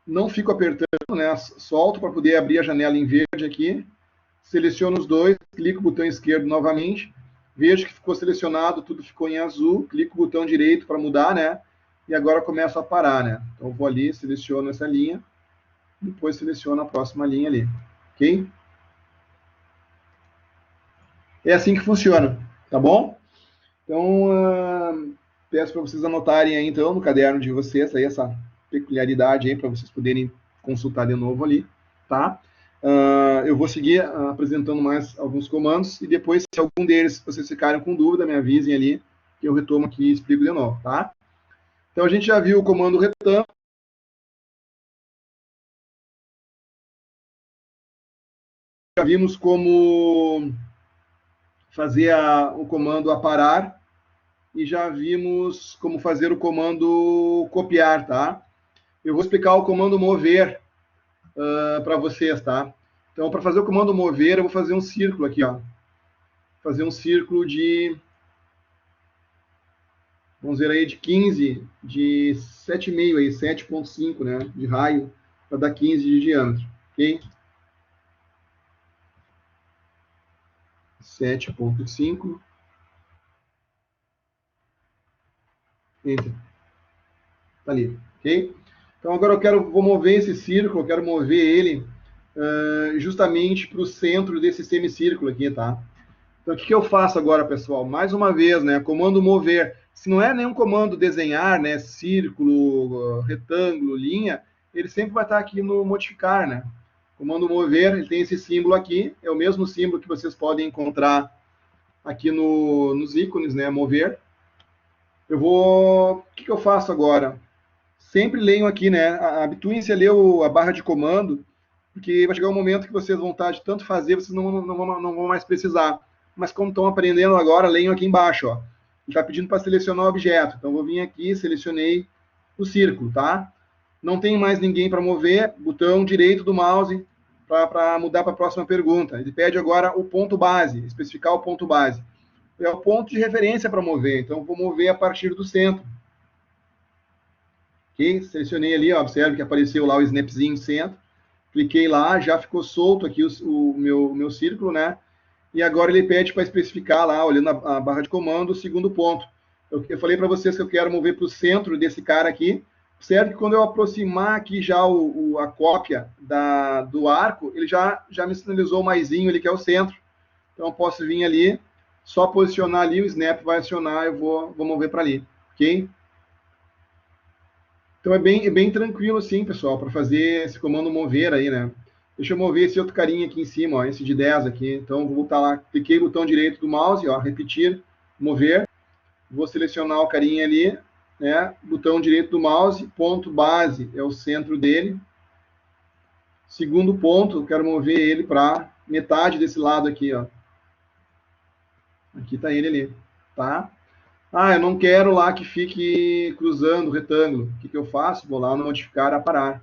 Não fico apertando, né? Solto para poder abrir a janela em verde aqui. Seleciono os dois, clico o botão esquerdo novamente. Vejo que ficou selecionado, tudo ficou em azul. Clico o botão direito para mudar, né? E agora começo a parar, né? Então eu vou ali, seleciono essa linha. Depois seleciono a próxima linha ali. Ok? É assim que funciona, tá bom? Então, peço para vocês anotarem aí, então, no caderno de vocês, aí, essa peculiaridade aí, para vocês poderem consultar de novo ali, tá? Eu vou seguir apresentando mais alguns comandos, e depois, se algum deles vocês ficarem com dúvida, me avisem ali, que eu retomo aqui e explico de novo, tá? Então, a gente já viu o comando retângulo, já vimos como fazer o comando aparar, e já vimos como fazer o comando copiar, tá? Eu vou explicar o comando mover para vocês, tá? Então, para fazer o comando mover, eu vou fazer um círculo aqui, ó. Fazer um círculo de, vamos ver aí, de 15, de 7,5 aí, 7,5, né, de raio, para dar 15 de diâmetro, ok? 7,5. Enter. Tá ali, ok? Então agora vou mover esse círculo, eu quero mover ele justamente para o centro desse semicírculo aqui, tá? Então o que eu faço agora, pessoal? Mais uma vez, né? Comando mover. Se não é nenhum comando desenhar, né? Círculo, retângulo, linha, ele sempre vai estar aqui no modificar, né? Comando mover, ele tem esse símbolo aqui, é o mesmo símbolo que vocês podem encontrar aqui nos ícones, né? Mover. O que eu faço agora? Sempre leiam aqui, né? Habituem-se a ler a barra de comando, porque vai chegar um momento que vocês vão estar de tanto fazer, vocês não vão mais precisar. Mas como estão aprendendo agora, leiam aqui embaixo, ó. Ele está pedindo para selecionar o objeto. Então, vou vir aqui, selecionei o círculo, tá? Não tem mais ninguém para mover, botão direito do mouse para mudar para a próxima pergunta. Ele pede agora o ponto base, especificar o ponto base. É o ponto de referência para mover, então vou mover a partir do centro. Ok? Selecionei ali, ó, observe que apareceu lá o snapzinho centro. Cliquei lá, já ficou solto aqui o meu círculo, né? E agora ele pede para especificar lá, olhando a barra de comando, o segundo ponto. Eu falei para vocês que eu quero mover para o centro desse cara aqui. Observe que quando eu aproximar aqui já a cópia do arco, ele já me sinalizou o maisinho ali, que é o centro. Então eu posso vir ali, só posicionar ali, o snap vai acionar, eu vou mover para ali, ok? Então é bem tranquilo assim, pessoal, para fazer esse comando mover aí, né? Deixa eu mover esse outro carinha aqui em cima, ó, esse de 10 aqui. Então vou voltar lá, cliquei no botão direito do mouse, ó, repetir, mover. Vou selecionar o carinha ali, né? Botão direito do mouse, ponto base é o centro dele. Segundo ponto, eu quero mover ele para metade desse lado aqui, ó. Aqui está ele ali, tá? Ah, eu não quero lá que fique cruzando o retângulo. O que eu faço? Vou lá no modificar, aparar.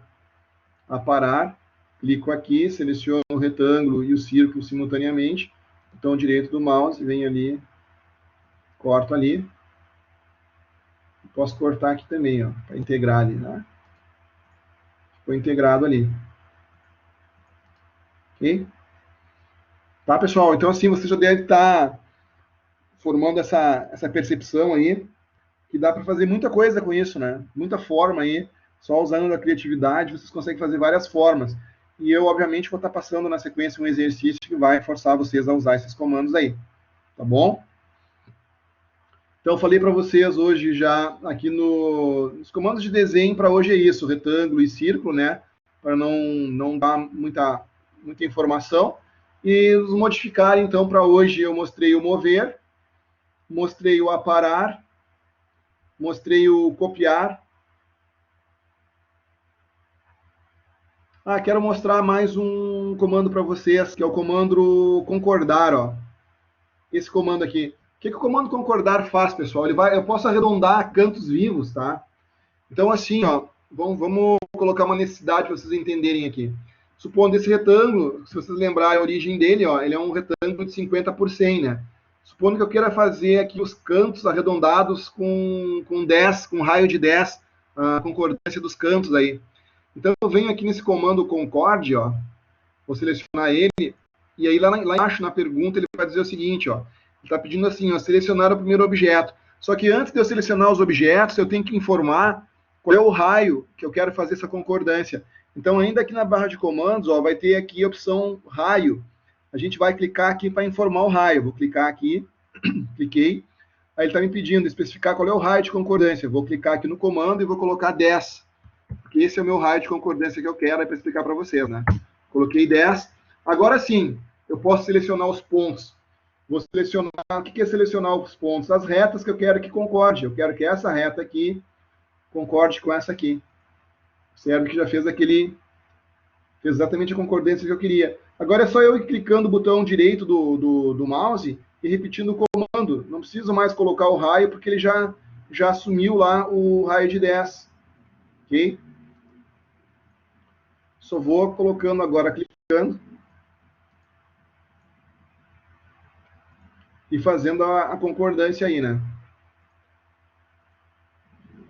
Aparar, clico aqui, seleciono o retângulo e o círculo simultaneamente. Botão direito do mouse, venho ali, corto ali. Posso cortar aqui também, ó, para integrar ali, né? Ficou integrado ali. Ok? Tá, pessoal? Então, assim, você já deve estar formando essa percepção aí, que dá para fazer muita coisa com isso, né? Muita forma aí, só usando a criatividade, vocês conseguem fazer várias formas. E eu, obviamente, vou estar passando na sequência um exercício que vai forçar vocês a usar esses comandos aí, tá bom? Então, eu falei para vocês hoje já, aqui nos comandos de desenho, para hoje é isso, retângulo e círculo, né? Para não dar muita informação. E os modificar, então, para hoje eu mostrei o mover, mostrei o aparar, mostrei o copiar. Quero mostrar mais um comando para vocês, que é o comando concordar, ó. Esse comando aqui. O que o comando concordar faz, pessoal? Eu posso arredondar cantos vivos, tá? Então, assim, ó, vamos colocar uma necessidade para vocês entenderem aqui. Supondo esse retângulo, se vocês lembrarem a origem dele, ó, ele é um retângulo de 50 por 100, né? Supondo que eu queira fazer aqui os cantos arredondados com 10, com raio de 10, a concordância dos cantos aí. Então, eu venho aqui nesse comando concorde, ó, vou selecionar ele, e aí lá embaixo na pergunta ele vai dizer o seguinte, ó, ele está pedindo assim, ó, selecionar o primeiro objeto. Só que antes de eu selecionar os objetos, eu tenho que informar qual é o raio que eu quero fazer essa concordância. Então, ainda aqui na barra de comandos, ó, vai ter aqui a opção raio. A gente vai clicar aqui para informar o raio. Vou clicar aqui, cliquei. Aí ele está me pedindo especificar qual é o raio de concordância. Vou clicar aqui no comando e vou colocar 10. Porque esse é o meu raio de concordância que eu quero, para explicar para vocês, né? Coloquei 10. Agora sim, eu posso selecionar os pontos. Vou selecionar, o que é selecionar os pontos? As retas que eu quero que concorde. Eu quero que essa reta aqui concorde com essa aqui. Observe que já fez exatamente a concordância que eu queria. Agora é só eu ir clicando o botão direito do mouse e repetindo o comando. Não preciso mais colocar o raio, porque ele já assumiu lá o raio de 10. Ok? Só vou colocando agora, clicando. E fazendo a concordância aí, né?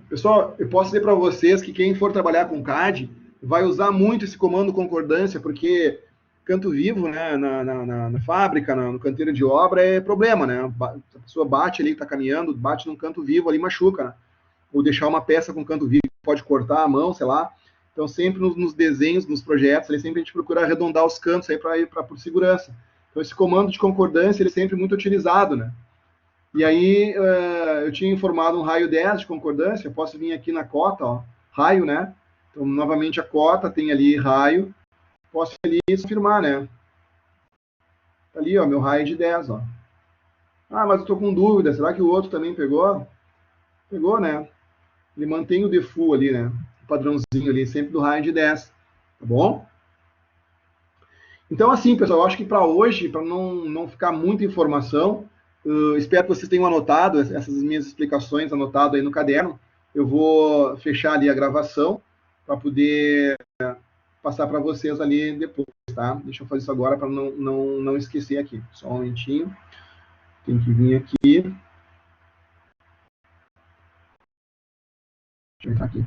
Pessoal, eu posso dizer para vocês que quem for trabalhar com CAD vai usar muito esse comando concordância, porque canto vivo, né, na fábrica, no canteiro de obra, é problema, né? A pessoa bate ali, está caminhando, bate num canto vivo ali, machuca, né? ou deixar uma peça com canto vivo, pode cortar a mão, sei lá. Então, sempre nos desenhos, nos projetos, sempre a gente procura arredondar os cantos aí por segurança. Então, esse comando de concordância, ele é sempre muito utilizado, né? E aí, eu tinha informado um raio 10 de concordância, eu posso vir aqui na cota, ó, raio, né? Então, novamente, a cota tem ali raio, posso ali confirmar, né? Tá ali, ó, meu raio de 10, ó. Ah, mas eu tô com dúvida, será que o outro também pegou? Pegou, né? Ele mantém o default ali, né? O padrãozinho ali, sempre do raio de 10, tá bom? Então, assim, pessoal, eu acho que para hoje, para não ficar muita informação, espero que vocês tenham anotado essas minhas explicações, anotado aí no caderno. Eu vou fechar ali a gravação para poder passar para vocês ali depois, tá? Deixa eu fazer isso agora para não esquecer aqui. Só um momentinho. Tem que vir aqui. Deixa eu entrar aqui.